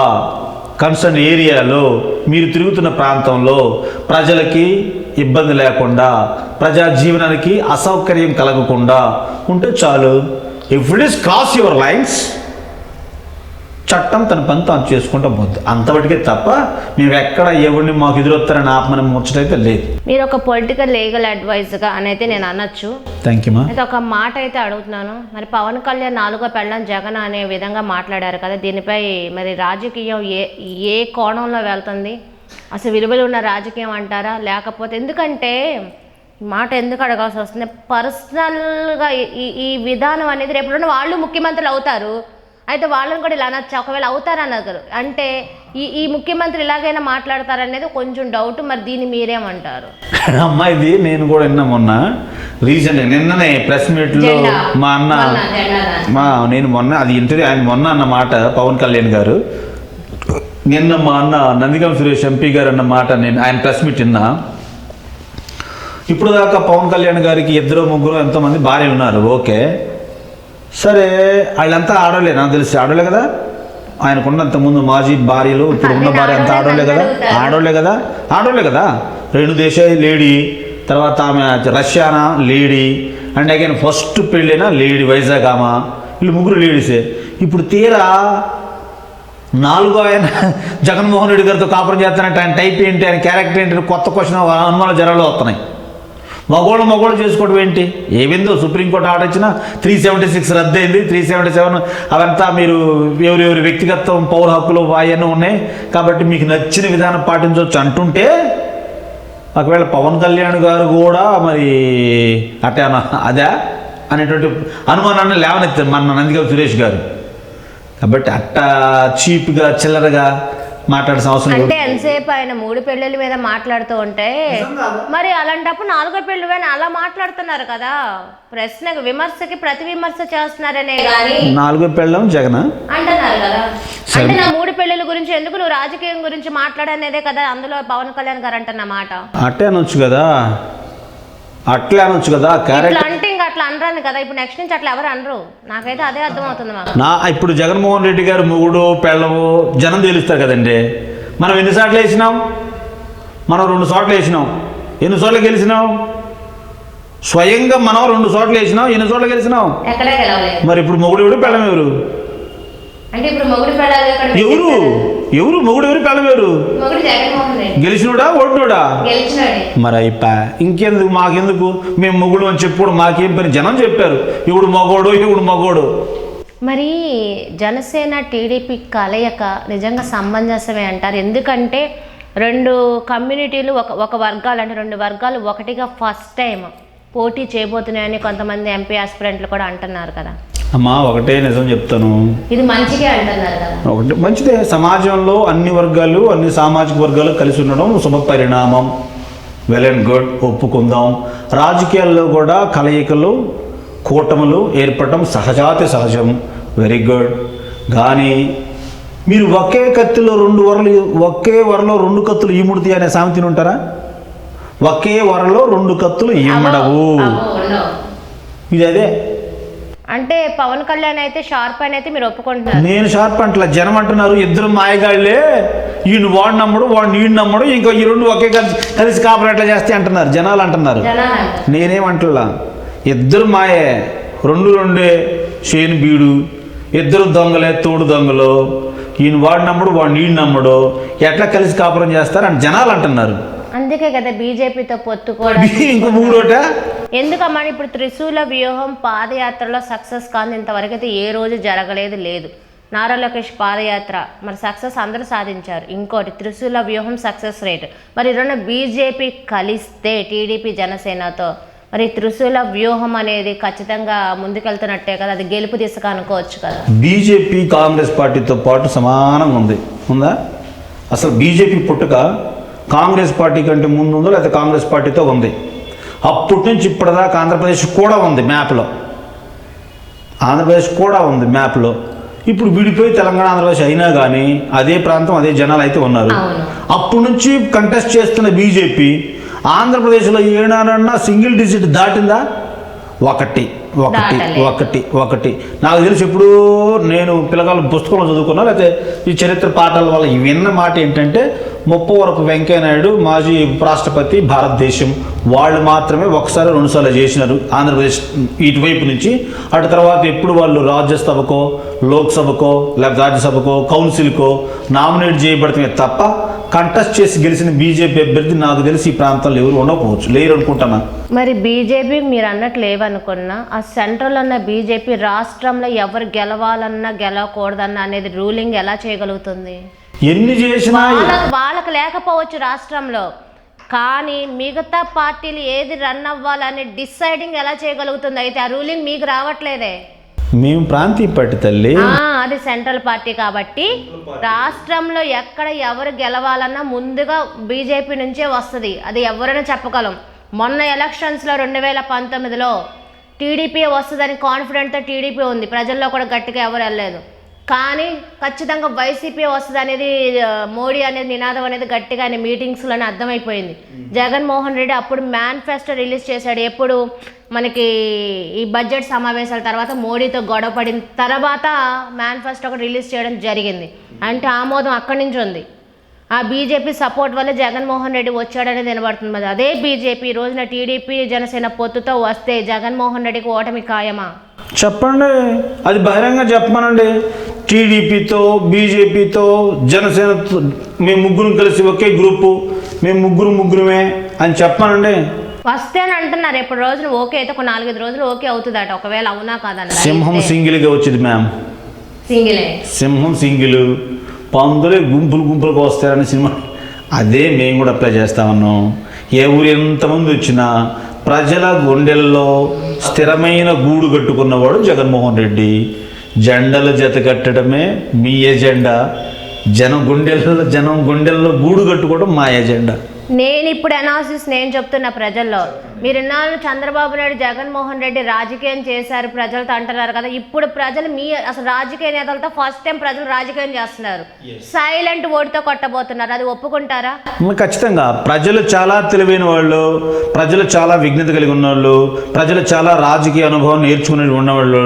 కన్సర్న్ ఏరియాలో మీరు తిరుగుతున్న ప్రాంతంలో ప్రజలకి ఇబ్బంది లేకుండా, ప్రజా జీవనానికి అసౌకర్యం కలగకుండా ఉంటే చాలు. If it is cross your lines, చట్టం తన పని తాను చేసుకుంటూ పోద్ది, అంతవరకే తప్ప మేము ఎక్కడ ఎవరిని మాకు ఎదురొస్తారని ఆపమని ముచ్చటైతే లేదు. మీరు ఒక పొలిటికల్ లీగల్ అడ్వైజ్గా అనేది నేను అనొచ్చు. థ్యాంక్ యూ మా. అయితే ఒక మాట అయితే అడుగుతున్నాను, మరి పవన్ కళ్యాణ్ 4వ పెళ్ళాం జగన్ అనే విధంగా మాట్లాడారు కదా, దీనిపై మరి రాజకీయం ఏ కోణంలో వెళ్తుంది? అసలు విలువలు ఉన్న రాజకీయం అంటారా? లేకపోతే, ఎందుకంటే మాట ఎందుకు అడగాల్సి వస్తుంది, పర్సనల్గా ఈ విధానం అనేది రేపు వాళ్ళు ముఖ్యమంత్రులు అవుతారు, అయితే వాళ్ళని కూడా ఇలా అనొచ్చు, ఒకవేళ అవుతారన్నారు అంటే ఈ ముఖ్యమంత్రి ఇలాగైనా మాట్లాడతారనేది కొంచెం డౌట్. మరి దీన్ని మీరేమంటారు? అమ్మాయిది నేను కూడా విన్నా మొన్న రీసెంట్గా నిన్ననే ప్రెస్ మీట్లో మా అన్న నేను మొన్న అది ఇంటర్వ్యూ ఆయన మొన్న అన్న మాట పవన్ కళ్యాణ్ గారు నిన్న మా అన్న నందిగం సురేష్ ఎంపీ గారు అన్న మాట నేను ఆయన ప్రెస్ మీట్ విన్నా. ఇప్పుడు దాకా పవన్ కళ్యాణ్ గారికి 2-3 ఎంతోమంది భార్యలు ఉన్నారు, ఓకే సరే వాళ్ళంతా ఆడలే, నాకు తెలిసి ఆడలే కదా ఆయనకున్నంత ముందు మాజీ భార్యలు ఇప్పుడు ఉన్న భార్య అంతా ఆడోళ్లే కదా ఆడోళ్లే కదా 2 దేశాలు లేడీ, తర్వాత ఆమె రష్యానా లేడీ అండ్ అగైన్ ఫస్ట్ పెళ్ళైనా లేడీ వైజాగ్ ఆమె, వీళ్ళు 3 లేడీసే. ఇప్పుడు తీరా 4 ఆయన జగన్మోహన్ రెడ్డి గారితో కాపురం చేస్తానంటే ఆయన టైప్ ఏంటి, ఆయన క్యారెక్టర్ ఏంటి, కొత్త క్వశ్చన్ అనుమాన జనాలు వస్తున్నాయి. మగోళ్ళు చేసుకోవడం ఏంటి? ఏమైందో సుప్రీంకోర్టు ఆర్డర్ ఇచ్చిన 376 రద్దయింది, 377 అవంతా మీరు ఎవరెవరి వ్యక్తిగత పౌర హక్కులు అవన్నీ ఉన్నాయి కాబట్టి మీకు నచ్చిన విధానం పాటించవచ్చు అంటుంటే ఒకవేళ పవన్ కళ్యాణ్ గారు కూడా మరి అట్టే అదే అనేటువంటి అనుమానాన్ని లేవనెత్తారు మన నందిగం సురేష్ గారు. కాబట్టి అట్టా చీప్గా చిల్లరగా మాట్లాడాల్సిన అవసరం అంటే ఎంతసేపు ఆయన 3 పెళ్ళిళ్ళ మీద మాట్లాడుతూ ఉంటే మరి అలాంటప్పుడు 4వ పెళ్ళి అలా మాట్లాడుతున్నారు కదా. ప్రశ్నకు విమర్శకి ప్రతి విమర్శ చేస్తున్నారనే కానీ 4వ పెళ్ళం జగన్ అంటున్నారు కదా. అంటే నా 3 పెళ్ళిళ్ళ గురించి ఎందుకు నువ్వు రాజకీయం గురించి మాట్లాడనేదే కదా అందులో పవన్ కళ్యాణ్ గారు అంటున్న మాట. అట్టే అనొచ్చు కదా అంటే ఇంకా అట్లా అనరాను కదా. ఇప్పుడు నెక్స్ట్ నుంచి అట్లా ఎవరు అనరు, నాకైతే అదే అర్థమవుతుంది మాకు. ఇప్పుడు జగన్మోహన్ రెడ్డి గారు మొగుడు పెళ్ళము జనం తేలుస్తారు కదండి. మనం ఎన్నిసార్లు వేసినాం? మనం 2 చోట్ల వేసినాం. ఎన్ని చోట్ల గెలిచినాం? స్వయంగా మనం 2 చోట్ల వేసినాం. ఎన్ని చోట్ల గెలిచినాం? ఎక్కడే గెలవలేదు. మరి ఇప్పుడు మొగుడు ఎవరు పెళ్ళం ఎవరు? అంటే ఇప్పుడు మొగుడు పెళ్ళాలి ఎవరు మొగుడు ఎవరు పెళ్ళం ఎవరు? గెలిచినోడా ఓడినోడా? మరి అయిపా ఇంకెందుకు మాకెందుకు, మేము మొగుడు అని చెప్పుకోవడం మాకేం పని? జనం చెప్పారు ఇవుడు మగోడు. మరి జనసేన టీడీపీ కలయిక నిజంగా సమంజసమే అంటారు. ఎందుకంటే 2 కమ్యూనిటీలు ఒక వర్గాలు అంటే 2 వర్గాలు ఒకటిగా ఫస్ట్ టైం పోటీ చేయబోతున్నాయని కొంతమంది ఎంపీ ఆస్పిరెంట్లు కూడా అంటున్నారు కదా. అమ్మా ఒకటే నిజం చెప్తాను, ఇది మంచిగా అంటున్నారు కదా. ఒకటి మంచిదే, సమాజంలో అన్ని వర్గాలు అన్ని సామాజిక వర్గాలు కలిసి ఉండడం శుభ పరిణామం, వెల్ అండ్ గుడ్, ఒప్పుకుందాం. రాజకీయాల్లో కూడా కలయికలు కూటములు ఏర్పడటం సహజం, వెరీ గుడ్. కానీ మీరు ఒకే కత్తిలో 2 వరలు, ఒకే వరలో 2 కత్తులు ఈముడితే అనే సామెతని ఉంటారా? ఒకే వరలో 2 కత్తులు ఈమడవు, ఇది అదే. అంటే పవన్ కళ్యాణ్ అయితే షార్ప్ అని అయితే మీరు ఒప్పుకుంటున్నారు. నేను షార్ప్ అంటలా, జనం అంటున్నారు 2 మాయగాళ్లే, ఈయన వాడు నమ్మడు వాడు నీడు నమ్మడు, ఇంకా ఈ 2 ఒకే కలిసి కాపురం ఎట్లా చేస్తే అంటున్నారు జనాలు అంటున్నారు. నేనేమంటలా, 2 మాయే, 2 షేను బీడు, 2 దొంగలే తోడు దొంగలు, ఈయన వాడు నమ్మడు వాడు నీడు నమ్మడు, ఎట్లా కలిసి కాపురం చేస్తారు అని జనాలు అంటున్నారు. అందుకే కదా బీజేపీతో పొత్తు కూడా. ఇంకో 3 ఎందుకమ్మా ఇప్పుడు త్రిశూల వ్యూహం పాదయాత్రలో సక్సెస్ కాదు ఇంతవరకు అయితే ఏ రోజు జరగలేదు. నారా లోకేష్ పాదయాత్ర మరి సక్సెస్ అందరూ సాధించారు. ఇంకోటి త్రిశూల వ్యూహం సక్సెస్ రేట్. మరి 2 బీజేపీ కలిస్తే టీడీపీ జనసేనతో మరి త్రిశూల వ్యూహం అనేది ఖచ్చితంగా ముందుకెళ్తున్నట్టే కదా, అది గెలుపు దిశగా అనుకోవచ్చు కదా. బీజేపీ కాంగ్రెస్ పార్టీతో పాటు సమానంగా ఉందా? అసలు బీజేపీ పుట్టుక కాంగ్రెస్ పార్టీ కంటే ముందు ఉందో లేకపోతే కాంగ్రెస్ పార్టీతో ఉంది. అప్పటి నుంచి ఇప్పటిదాకా ఆంధ్రప్రదేశ్ కూడా ఉంది మ్యాప్లో. ఇప్పుడు విడిపోయి తెలంగాణ ఆంధ్రప్రదేశ్ అయినా కానీ అదే ప్రాంతం అదే జనాలు అయితే ఉన్నారు. అప్పటి నుంచి కంటెస్ట్ చేస్తున్న బీజేపీ ఆంధ్రప్రదేశ్లో ఏనాడన్నా సింగిల్ డిజిట్ దాటిందా? ఒకటి. నాకు తెలిసి ఎప్పుడు నేను పిల్లగాళ్ళ పుస్తకంలో చదువుకున్నా లేకపోతే ఈ చరిత్ర పాఠాల వల్ల విన్న మాట ఏంటంటే ముప్పవరపు వెంకయ్య నాయుడు మాజీ ఉపరాష్ట్రపతి భారతదేశం వాళ్ళు మాత్రమే 1-2 సార్లు చేసినారు ఆంధ్రప్రదేశ్ ఇటువైపు నుంచి. అటు తర్వాత ఎప్పుడు వాళ్ళు రాజ్యసభకో లోక్సభకో లేకపోతే రాజ్యసభకో కౌన్సిల్కో నామినేట్ చేయబడితే తప్ప కంటెస్ట్ చేసి గెలిచిన బీజేపీ అభ్యర్థి నాకు తెలిసి ఈ ప్రాంతాల్లో ఎవరు ఉండకపోవచ్చు, లేరు అనుకుంటున్నా. మరి బీజేపీ మీరు అన్నట్లు లేవనుకున్నా ఆ సెంట్రల్ ఉన్న బీజేపీ రాష్ట్రంలో ఎవరు గెలవాలన్నా గెలవకూడదన్నా అనేది రూలింగ్ ఎలా చేయగలుగుతుంది? ఎన్ని చేసినా వాళ్ళకి లేకపోవచ్చు రాష్ట్రంలో, కానీ మిగతా పార్టీలు ఏది రన్ అవ్వాలని డిసైడింగ్ ఎలా చేయగలుగుతుంది? అయితే ఆ రూలింగ్ మీకు రావట్లేదే. మేము ప్రాంతీయ పార్టీ తల్లి. అది సెంట్రల్ పార్టీ కాబట్టి రాష్ట్రంలో ఎక్కడ ఎవరు గెలవాలన్నా ముందుగా బీజేపీ నుంచే వస్తుంది. అది ఎవరైనా చెప్పగలం. మొన్న ఎలక్షన్స్లో 2019లో టీడీపీ వస్తుందని కాన్ఫిడెంట్తో టీడీపీ ఉంది. ప్రజల్లో కూడా గట్టిగా ఎవరు వెళ్ళలేదు. కానీ ఖచ్చితంగా వైసీపీ వస్తుంది అనేది మోడీ అనేది నినాదం అనేది గట్టిగా ఆయన మీటింగ్స్లోనే అర్థమైపోయింది. జగన్మోహన్ రెడ్డి అప్పుడు మేనిఫెస్టో రిలీజ్ చేశాడు. ఎప్పుడు మనకి ఈ బడ్జెట్ సమావేశాల తర్వాత మోడీతో గొడవ పడిన తర్వాత మేనిఫెస్టో ఒకటి రిలీజ్ చేయడం జరిగింది. అంటే ఆమోదం అక్కడి నుంచి ఉంది. ఆ బీజేపీ సపోర్ట్ వల్ల జగన్మోహన్ రెడ్డి వచ్చాడనేది వినబడుతుంది. మరి అదే బీజేపీ ఈ రోజున టీడీపీ జనసేన పొత్తుతో వస్తే జగన్మోహన్ రెడ్డికి ఓటమి ఖాయమా? చెప్పండి, అది బహిరంగ చెప్పమనండి. టీడీపీతో బీజేపీతో జనసేనతో మేము ముగ్గురు కలిసి ఒకే గ్రూపు, మేము ముగ్గురమే అని చెప్పమనండి. వస్తే అని అంటున్నారు. ఎప్పుడు రోజున ఓకే అయితే ఒక 4-5 రోజులు ఓకే అవుతుందట. ఒకవేళ అవునా కాదన్న సింహం సింగిల్గా వచ్చింది మ్యామ్. సింగిలే సింహం సింగిల్, పందులే గుంపులుగా వస్తారని సినిమా. అదే మేము కూడా అప్లై చేస్తా ఉన్నాం. ఏ ఊరు ఎంతమంది వచ్చినా ప్రజల గుండెల్లో స్థిరమైన గూడు కట్టుకున్నవాడు జగన్మోహన్ రెడ్డి. జెండలు జత కట్టడమే మీ ఎజెండా. జనం గుండెల్లో గూడు కట్టుకోవడం మా ఎజెండా. నేను ఇప్పుడు అనాలిసిస్ నేను చెప్తున్నా ప్రజల్లో. మీరు ఇన్నాళ్ళు చంద్రబాబు నాయుడు జగన్మోహన్ రెడ్డి రాజకీయం చేశారు ప్రజలతో అంటున్నారు కదా. ఇప్పుడు ప్రజలు అసలు రాజకీయ నేతలతో ఫస్ట్ టైం ప్రజలు రాజకీయం చేస్తున్నారు. సైలెంట్ ఓటుతో కొట్టబోతున్నారు. అది ఒప్పుకుంటారా? ఖచ్చితంగా. ప్రజలు చాలా తెలివైన వాళ్ళు, ప్రజలు చాలా విఘ్నత కలిగి ఉన్నవాళ్ళు, ప్రజలు చాలా రాజకీయ అనుభవం నేర్చుకుని ఉన్నవాళ్ళు.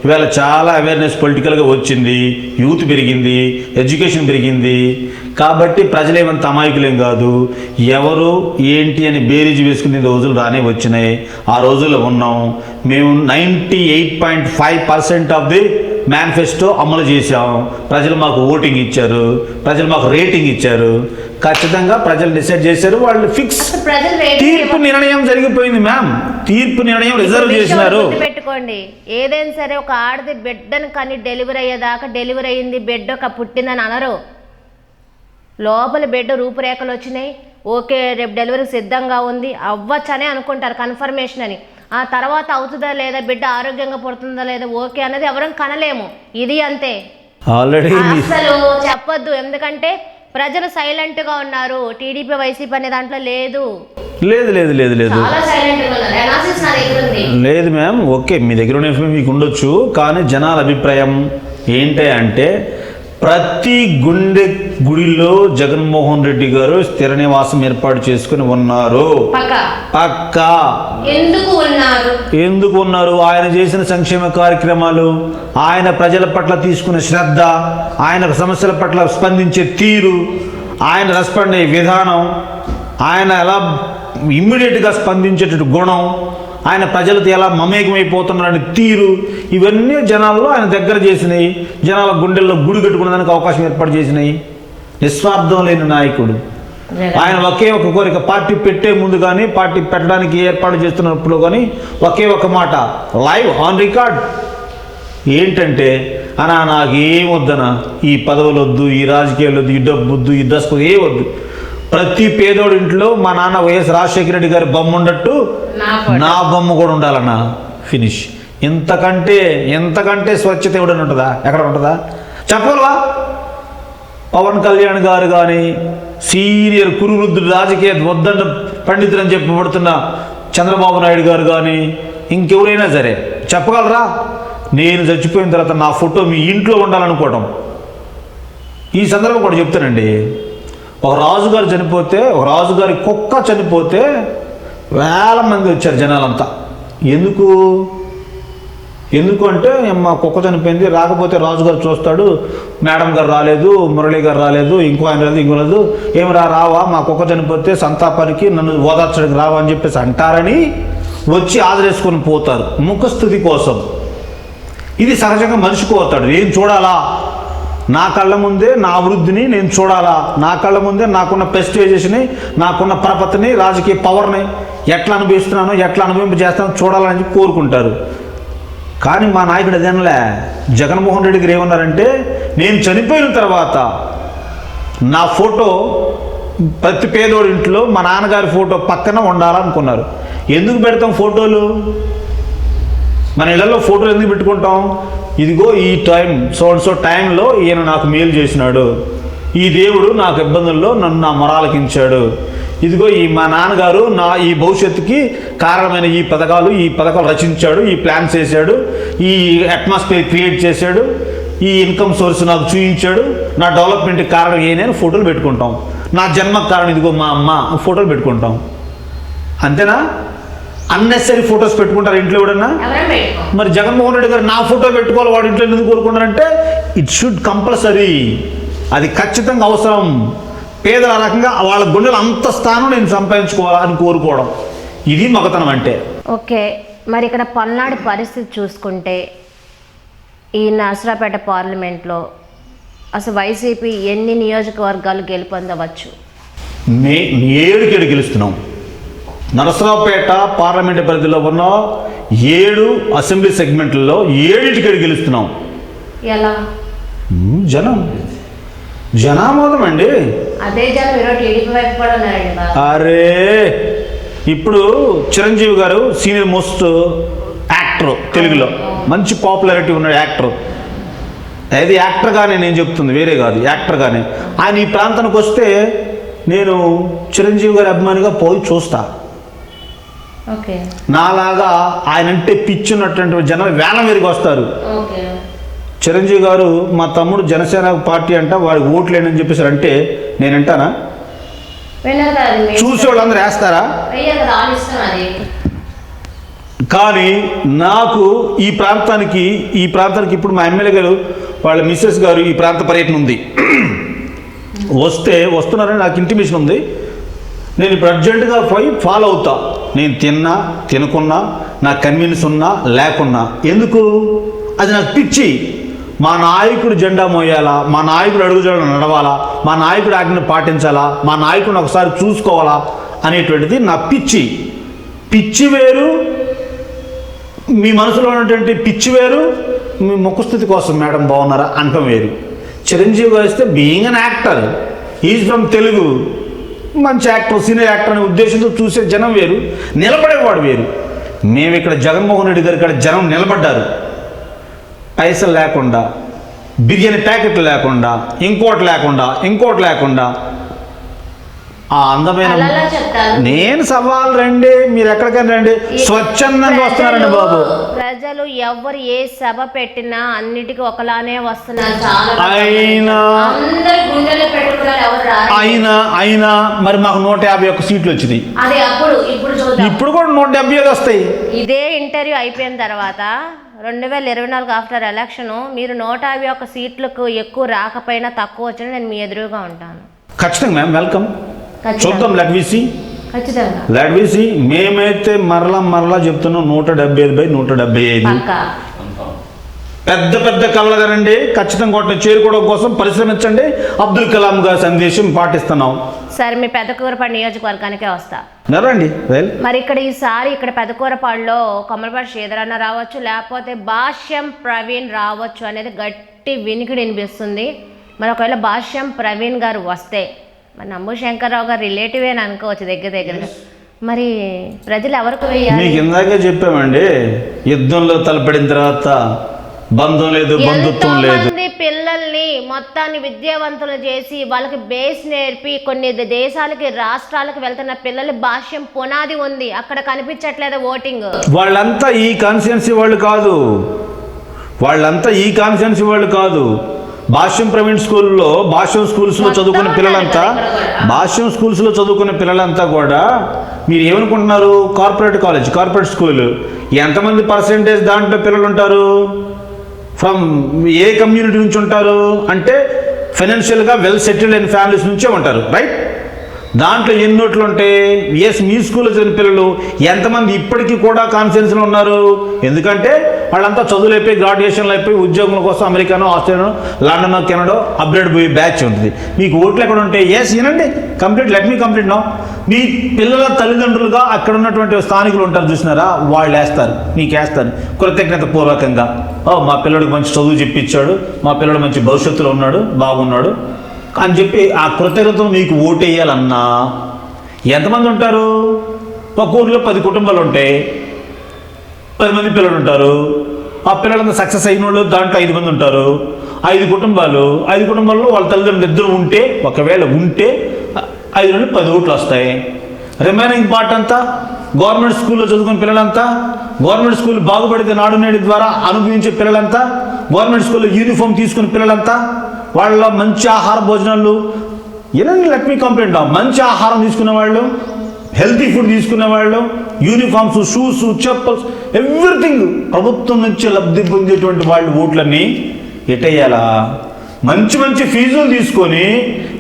ఇవాళ చాలా అవేర్నెస్ పొలిటికల్గా వచ్చింది, యూత్ పెరిగింది, ఎడ్యుకేషన్ పెరిగింది. కాబట్టి ప్రజలు ఏమంత అమాయకులేం కాదు. ఎవరు ఏంటి అని బేరీజు వేసుకునే రోజులు రానే వచ్చినాయి. ఆ రోజుల్లో ఉన్నాం మేము. 98.5% ఆఫ్ ది మేనిఫెస్టో అమలు చేశాం. ప్రజలు మాకు ఓటింగ్ ఇచ్చారు, ప్రజలు మాకు రేటింగ్ ఇచ్చారు. ఖచ్చితంగా ప్రజలు డిసైడ్ చేశారు. వాళ్ళు ఫిక్స్. తీర్పు నిర్ణయం జరిగిపోయింది మ్యామ్. తీర్పు నిర్ణయం రిజర్వ్ చేసినారు. పెట్టుకోండి. ఏదైనా సరే ఒక ఆడది బిడ్డను కానీ డెలివరీ అయ్యేదాకా డెలివరీ అయింది బిడ్డ ఒక పుట్టిందని అనరు. లోపల బిడ్డ రూపురేఖలు వచ్చినాయి, ఓకే రేపు డెలివరీకి సిద్ధంగా ఉంది, అవ్వచ్చనే అనుకుంటారు కన్ఫర్మేషన్ అని. ఆ తర్వాత అవుతుందా లేదా, బిడ్డ ఆరోగ్యంగా పుడుతుందా లేదా, ఓకే అనేది ఎవరం కనలేము. ఇది అంతే. ఆల్రెడీ అసలు చెప్పొద్దు. ఎందుకంటే ప్రజలు సైలెంట్ గా ఉన్నారు. టీడీపీ వైసీపీ అనే దాంట్లో లేదు. చాలా సైలెంట్ గా ఉన్నారు. లేదు మ్యామ్. ఓకే, మీ దగ్గర ఉన్న మీకు ఉండొచ్చు. కానీ జనాల అభిప్రాయం ఏంటి అంటే ప్రతి గుడిలో జగన్మోహన్ రెడ్డి గారు స్థిర నివాసం ఏర్పాటు చేసుకుని ఉన్నారు. పక్కా. ఎందుకు ఉన్నారు? ఆయన చేసిన సంక్షేమ కార్యక్రమాలు, ఆయన ప్రజల పట్ల తీసుకునే శ్రద్ధ, ఆయన సమస్యల పట్ల స్పందించే తీరు, ఆయన రెస్పాండ్ అయ్యే విధానం, ఆయన ఎలా ఇమ్మీడియట్గా స్పందించేటట్టు గుణం, ఆయన ప్రజలతో ఎలా మమేకమైపోతున్నారని తీరు, ఇవన్నీ జనాల్లో ఆయన దగ్గర చేసినాయి. జనాల గుండెల్లో గుడి కట్టుకునేదానికి అవకాశం ఏర్పాటు చేసినాయి. నిస్వార్థం లేని నాయకుడు ఆయన. ఒకే ఒక కోరిక, పార్టీ పెట్టే ముందు కానీ పార్టీ పెట్టడానికి ఏర్పాటు చేస్తున్నప్పుడు కానీ ఒకే ఒక మాట, లైవ్ ఆన్ రికార్డ్. ఏంటంటే నాకు ఏమొద్దనా, ఈ పదవులు వద్దు, ఈ రాజకీయాలు వద్దు, ఈ డబ్బు వద్దు, ఈ దశకు ఏ వద్దు. ప్రతి పేదోడి ఇంట్లో మా నాన్న వైఎస్ రాజశేఖర రెడ్డి గారి బొమ్మ ఉండట్టు నా బొమ్మ కూడా ఉండాలన్న. ఫినిష్. ఎంతకంటే స్వచ్ఛత ఎవడని ఉంటుందా? ఎక్కడ ఉంటుందా? చెప్పగలవా? పవన్ కళ్యాణ్ గారు కానీ, సీనియర్ కురువృద్ధుడు రాజకీయ వద్దండ పండితులు అని చెప్పబడుతున్న చంద్రబాబు నాయుడు గారు కానీ, ఇంకెవరైనా సరే చెప్పగలరా? నేను చచ్చిపోయిన తర్వాత నా ఫోటో మీ ఇంట్లో ఉండాలనుకోవటం. ఈ సందర్భం కూడా చెప్తానండి. ఒక రాజుగారు చనిపోతే, ఒక రాజుగారి కుక్క చనిపోతే వేల మంది వచ్చారు జనాలంతా. ఎందుకు అంటే మా కుక్క చనిపోయింది, రాకపోతే రాజుగారు చూస్తాడు, మేడం గారు రాలేదు, మురళి గారు రాలేదు, ఇంకో ఆయన రాలేదు, ఇంకో లేదు, ఏమి రావా, మా కుక్క చనిపోతే సంతాపానికి నన్ను ఓదార్చడానికి రావా అని చెప్పేసి అంటారని వచ్చి ఆదరేసుకొని పోతారు ముఖస్థుతి కోసం. ఇది సహజంగా మనిషికి పోతాడు. నేను చూడాలా, నా కళ్ళ ముందే నా వృద్ధిని నేను చూడాలా, నా కళ్ళ ముందే నాకున్న ప్రెస్టేజెస్ని, నాకున్న పరపతిని, రాజకీయ పవర్ని ఎట్లా అనుభవిస్తున్నానో, ఎట్లా అనుభవింపజేస్తానో చూడాలని కోరుకుంటారు. కానీ మా నాయకుడు అదేనలే. జగన్మోహన్ రెడ్డి గారు ఏమన్నారంటే, నేను చనిపోయిన తర్వాత నా ఫోటో ప్రతి పేదోడి ఇంట్లో మా నాన్నగారి ఫోటో పక్కన ఉండాలనుకున్నారు. ఎందుకు పెడతాం ఫోటోలు? మన ఇళ్లలో ఫోటోలు ఎందుకు పెట్టుకుంటాం? ఇదిగో ఈ టైం సో టైంలో ఈయన నాకు మేలు చేసినాడు, ఈ దేవుడు నాకు ఇబ్బందుల్లో నన్ను నా మొరాలకించాడు, ఇదిగో ఈ మా నాన్నగారు ఈ భవిష్యత్తుకి కారణమైన ఈ పథకాలు రచించాడు, ఈ ప్లాన్స్ వేసాడు, ఈ అట్మాస్ఫియర్ క్రియేట్ చేశాడు, ఈ ఇన్కమ్ సోర్స్ నాకు చూపించాడు, నా డెవలప్మెంట్కి కారణం ఏనని ఫోటోలు పెట్టుకుంటాం. నా జన్మకు కారణం ఇదిగో మా అమ్మ ఫోటోలు పెట్టుకుంటాం. అంతేనా? అన్నెసరీ ఫొటోస్ పెట్టుకుంటారు ఇంట్లో ఎవడన్నా? మరి జగన్మోహన్ రెడ్డి గారు నా ఫోటో పెట్టుకోవాలి, వాడు ఇంట్లో ఎందుకు కోరుకుంటారంటే ఇట్ షుడ్ కంపల్సరీ, అది ఖచ్చితంగా అవసరం. పేదల రకంగా వాళ్ళ గుండెలు అంత స్థానం నేను సంపాదించుకోవాలని కోరుకోవడం, ఇది మగతనం అంటే. ఓకే, మరి ఇక్కడ పల్నాడు పరిస్థితి చూసుకుంటే ఈ నర్సరావుపేట పార్లమెంట్లో అసలు వైసీపీ ఎన్ని నియోజకవర్గాలు గెలుపొందవచ్చు? 7 గెలుస్తున్నాం. నరసరావుపేట పార్లమెంటు పరిధిలో ఉన్న 7 అసెంబ్లీ సెగ్మెంట్లలో 7 గెలుస్తున్నాం. ఎలా? జనామోదం అండి. అదే జనం ఈరోజు టీడీపీ వైపు కూడా ఉన్నారండి. అరే ఇప్పుడు చిరంజీవి గారు సీనియర్ మోస్ట్ యాక్టర్, తెలుగులో మంచి పాపులారిటీ ఉన్న యాక్టర్. అది యాక్టర్గానే నేను చెప్తుంది, వేరే కాదు, యాక్టర్గానే. ఆయన ఈ ప్రాంతానికి వస్తే నేను చిరంజీవి గారి అభిమానిగా పోయి చూస్తా. నాలాగా ఆయన అంటే పిచ్చున్నటువంటి జనం వేల మీదకి వస్తారు. చిరంజీవి గారు మా తమ్ముడు జనసేన పార్టీ అంట, వాడికి ఓట్లేనని చెప్పేసారు అంటే నేను అంటానా? చూసే వాళ్ళందరూ వేస్తారా? కానీ నాకు ఈ ప్రాంతానికి ఇప్పుడు మా ఎమ్మెల్యే గారు వాళ్ళ మిస్సెస్ గారు ఈ ప్రాంత పర్యటన ఉంది, వస్తున్నారని నాకు ఇంటిమేషన్ ఉంది. నేను ఇప్పుడు అర్జెంటుగా పోయి ఫాలో అవుతా. నేను తినకున్నా, నాకు కన్వీనియన్స్ ఉన్నా లేకున్నా. ఎందుకు? అది నాకు పిచ్చి. మా నాయకుడు జెండా మోయాలా, మా నాయకుడు అడుగుజాడలు నడవాలా, మా నాయకుడు ఆజ్ఞను పాటించాలా, మా నాయకుడిని ఒకసారి చూసుకోవాలా అనేటువంటిది నా పిచ్చి. పిచ్చి వేరు, మీ మనసులో ఉన్నటువంటి పిచ్చి వేరు, మీ ముఖస్థితి కోసం మేడం బాగున్నారా అనటం వేరు. చిరంజీవి గారు వస్తే being an actor, is from Telugu, మంచి యాక్టర్, సీనియర్ యాక్టర్ అనే ఉద్దేశంతో చూసే జనం వేరు, నిలబడేవాడు వేరు. మేము ఇక్కడ జగన్మోహన్ రెడ్డి గారి ఇక్కడ జనం నిలబడ్డారు. పైసలు లేకుండా, బిర్యానీ ప్యాకెట్లు లేకుండా, ఇంకోటి లేకుండా ఆ అందమైన నేను సవాల్ రండి, మీరు ఎక్కడికైనా రండి, స్వచ్ఛందంగా వస్తున్నారండి బాబు. ప్రజలు ఎవరు ఏ సభ పెట్టినా అన్నిటికీ ఒకలానే వస్తున్నారు. అయినా మరి మాకు 151 సీట్లు వచ్చినాయి. ఇప్పుడు కూడా 175 వస్తాయి. ఇదే ఇంటర్వ్యూ అయిపోయిన తర్వాత 2024 ఆఫ్టర్ ఎలక్షన్ మీరు 151 సీట్లకు ఎక్కువ రాకపోయినా తక్కువ వచ్చినా నేను మీ ఎదురుగా ఉంటాను. ఖచ్చితంగా మ్యామ్, వెల్కమ్. చూద్దాం, లెట్ వి సీ. మేమైతే మరలా చెప్తున్నాం 175/175. పెద్ద కళ్ళగారండి, ఖచ్చితంగా చేరుకోవడం కోసం పరిశ్రమించండి. అబ్దుల్ కలాం గారి సందేశం పాటిస్తున్నాం. సరే, మీ పెద్దకూరపాడు నియోజకవర్గానికే వస్తా. మరి ఇక్కడ పెద్దకూరపాడులో కొమ్మలపాటి శ్రీధర్ అన్న రావచ్చు, లేకపోతే భాష్యం ప్రవీణ్ రావచ్చు అనేది గట్టి వినికిడి వినిపిస్తుంది. మరి ఒకవేళ భాష్యం ప్రవీణ్ గారు వస్తే మరి నంబూరు శంకర్రావు గారు రిలేటివ్ అని అనుకోవచ్చు దగ్గరగా. మరి ప్రజలు ఎవరికి వేయాలి? మీకు ఇందాకే చెప్పామండి, యుద్ధంలో తలపడిన తర్వాత బంధం లేదు, బంధుత్వం లేదు. పిల్లల్ని మొత్తాన్ని విద్యావంతులు చేసి వాళ్ళకి బేస్ నేర్పి కొన్ని దేశాలకి రాష్ట్రాలకు వెళ్తున్న పిల్లలు భాష్యం పునాది ఉంది, అక్కడ కనిపించట్లేదు ఓటింగ్. వాళ్ళంతా ఈ కాన్స్టిట్యుయెన్సీ వాళ్ళు కాదు. భాష్యం ప్రవీణ్ స్కూల్లో, భాష్యం స్కూల్స్లో చదువుకున్న పిల్లలంతా కూడా మీరు ఏమనుకుంటున్నారు? Corporate college, corporate school. ఎంతమంది పర్సెంటేజ్ దాంట్లో పిల్లలు ఉంటారు? ఫ్రమ్ ఏ కమ్యూనిటీ నుంచి ఉంటారు అంటే ఫైనాన్షియల్గా వెల్ సెటిల్డ్ అయిన ఫ్యామిలీస్ నుంచే ఉంటారు, రైట్? దాంట్లో ఎన్ని నోట్లు ఉంటాయి? ఎస్, మీ స్కూల్లో చదివిన పిల్లలు ఎంతమంది ఇప్పటికీ కూడా కాన్ఫిడెన్స్లో ఉన్నారు? ఎందుకంటే వాళ్ళంతా చదువులు అయిపోయి, గ్రాడ్యుయేషన్లు అయిపోయి, ఉద్యోగుల కోసం అమెరికానో, ఆస్ట్రేలియానో, లండనో, కెనడో అప్గ్రేడ్ పోయి బ్యాచ్ ఉంటుంది. మీకు ఓట్లు ఎక్కడ ఉంటాయి? ఎస్, వినండి, లెట్ మీ కంప్లీట్ నౌ. మీ పిల్లల తల్లిదండ్రులుగా అక్కడ ఉన్నటువంటి స్థానికులు ఉంటారు, చూసినారా? వాళ్ళు వేస్తారు, మీకు వేస్తారు కృతజ్ఞత పూర్వకంగా. మా పిల్లడికి మంచి చదువు చెప్పించాడు, మా పిల్లడు మంచి భవిష్యత్తులో ఉన్నాడు, బాగున్నాడు అని చెప్పి ఆ కృతజ్ఞత మీకు ఓటేయాలన్నా ఎంతమంది ఉంటారు? ఒక ఊరిలో 10 కుటుంబాలు ఉంటాయి. 10 మంది పిల్లలు ఉంటారు. ఆ పిల్లలంతా సక్సెస్ అయిన వాళ్ళు దాంట్లో 5 మంది ఉంటారు. 5 కుటుంబాలు, 5 కుటుంబాల్లో వాళ్ళ తల్లిదండ్రులు ఇద్దరు ఉంటే, ఒకవేళ ఉంటే 5 నుండి 10 ఓట్లు వస్తాయి. రిమైనింగ్ పార్ట్ అంతా గవర్నమెంట్ స్కూల్లో చదువుకునే పిల్లలంతా, గవర్నమెంట్ స్కూల్ బాగుపడితే నాడు నేడు ద్వారా అనుభవించే పిల్లలంతా, గవర్నమెంట్ స్కూల్లో యూనిఫామ్ తీసుకునే పిల్లలంతా, వాళ్ళ మంచి ఆహార భోజనాలు, లెట్ మీ కంప్లైంట్, మంచి ఆహారం తీసుకునే వాళ్ళు, హెల్తీ ఫుడ్ తీసుకునే వాళ్ళు, యూనిఫామ్స్, షూస్, చెప్పల్స్, ఎవ్రీథింగ్ ప్రభుత్వం నుంచి లబ్ధి పొందేటువంటి వాళ్ళు ఓట్లన్నీ ఎటయ్యాలా? మంచి మంచి ఫీజులు తీసుకొని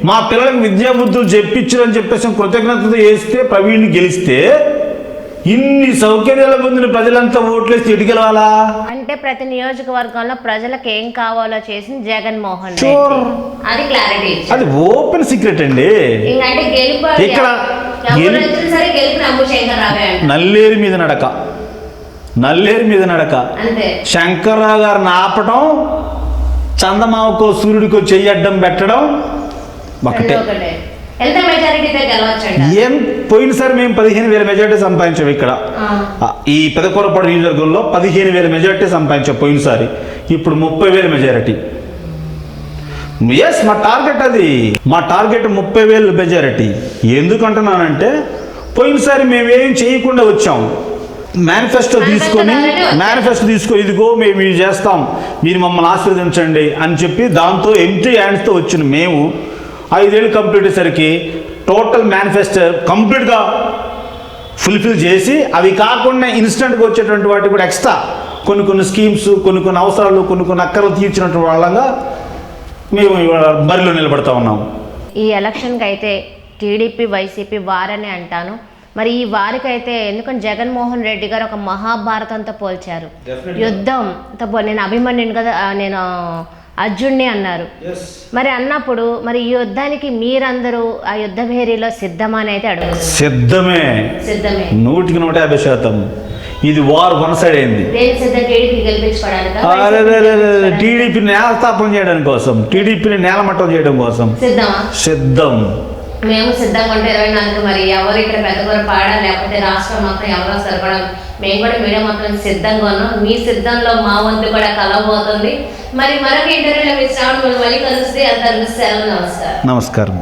మా పిల్లలకు విద్యాబుద్ధులు చెప్పించారని చెప్పేసి కృతజ్ఞతతో వేస్తే ప్రవీణ్ని గెలిస్తే ఇన్ని సౌకర్యాలు పొందిన ప్రజలంతా ఓట్లేసి ఎటు గెలవాలా? అంటే ప్రతి నియోజకవర్గంలో ప్రజలకు ఏం కావాలో చేసింది జగన్మోహన్ రెడ్డి. Sure. అది క్లారిటీ, అది ఓపెన్ సీక్రెట్ అండి. అంటే గెలుపు ఇక్కడ సరే గెలుపు నమ్ము శంకర్రావే అంట. నల్లేరు మీద నడక అంతే. శంకర్రావు గారిని ఆపటం, చందమామకో సూర్యుడికో చెయ్యడ్డం పెట్టడం ఒకటే. ఎంత మెజారిటీతో గెలవచ్చండి? పోయినసారి మేము 15,000 మెజార్టీ సంపాదించాం. ఇక్కడ ఈ పెదకూరపాడు నియోజకవర్గంలో 15,000 మెజార్టీ సంపాదించాం పోయినసారి. ఇప్పుడు 30,000 మెజారిటీ. ఎస్, మా టార్గెట్ అది. మా టార్గెట్ 30,000 మెజారిటీ. ఎందుకంటున్నానంటే పోయినసారి మేమేం చేయకుండా వచ్చాం. మేనిఫెస్టో తీసుకొని ఇదిగో మేము ఇది చేస్తాం, మీరు మమ్మల్ని ఆశీర్వదించండి అని చెప్పి దాంతో ఎంటీ హ్యాండ్స్తో వచ్చిన మేము 5 ఏళ్ళు కంప్లీట్ అయ్యేసరికి టోటల్ మేనిఫెస్టో కంప్లీట్గా ఫుల్ఫిల్ చేసి, అవి కాకుండా ఇన్స్టెంట్గా వచ్చేటువంటి వాటి కూడా ఎక్స్ట్రా కొన్ని స్కీమ్స్, కొన్ని అవసరాలు, కొన్ని అక్కర్లు తీర్చినటువంటి వాళ్ళంగా మేము ఇవాళ బరిలో నిలబడతా ఉన్నాం. ఈ ఎలక్షన్కి అయితే టీడీపీ వైసీపీ వారనే అంటాను. మరి ఈ వారికైతే ఎందుకంటే జగన్మోహన్ రెడ్డి గారు ఒక మహాభారతంతో పోల్చారు. యుద్ధంతో నేను అభిమన్యుని కదా, నేను అర్జున్ని అన్నారు. మరి అన్నప్పుడు మరి ఈ యుద్ధానికి మీరందరూ ఆ యుద్ధ భేరీలో సిద్ధమా అని అయితే అడుగుతున్నారు. సిద్ధమే 100% ఇది వార్ వన్ సైడ్ అయింది. టీడీపీని నేలస్థాపన చేయడం కోసం, టీడీపీని నేలమట్టం చేయడం కోసం సిద్ధం. మేము సిద్ధంగా ఉంటే 24 మరి ఎవరు ఇక్కడ పెద్దకూరపాడ లేకపోతే రాష్ట్రం మొత్తం ఎవరో సరిపడం, మేము కూడా మీడియా మొత్తం సిద్ధంగా ఉన్నాం. మీ సిద్ధంలో మా వంతు కూడా కలవబోతుంది. మరి మరొక ఇంటర్వ్యూలో మీ శ్రావణ మళ్ళీ కలిస్తే అంత నమస్కారం.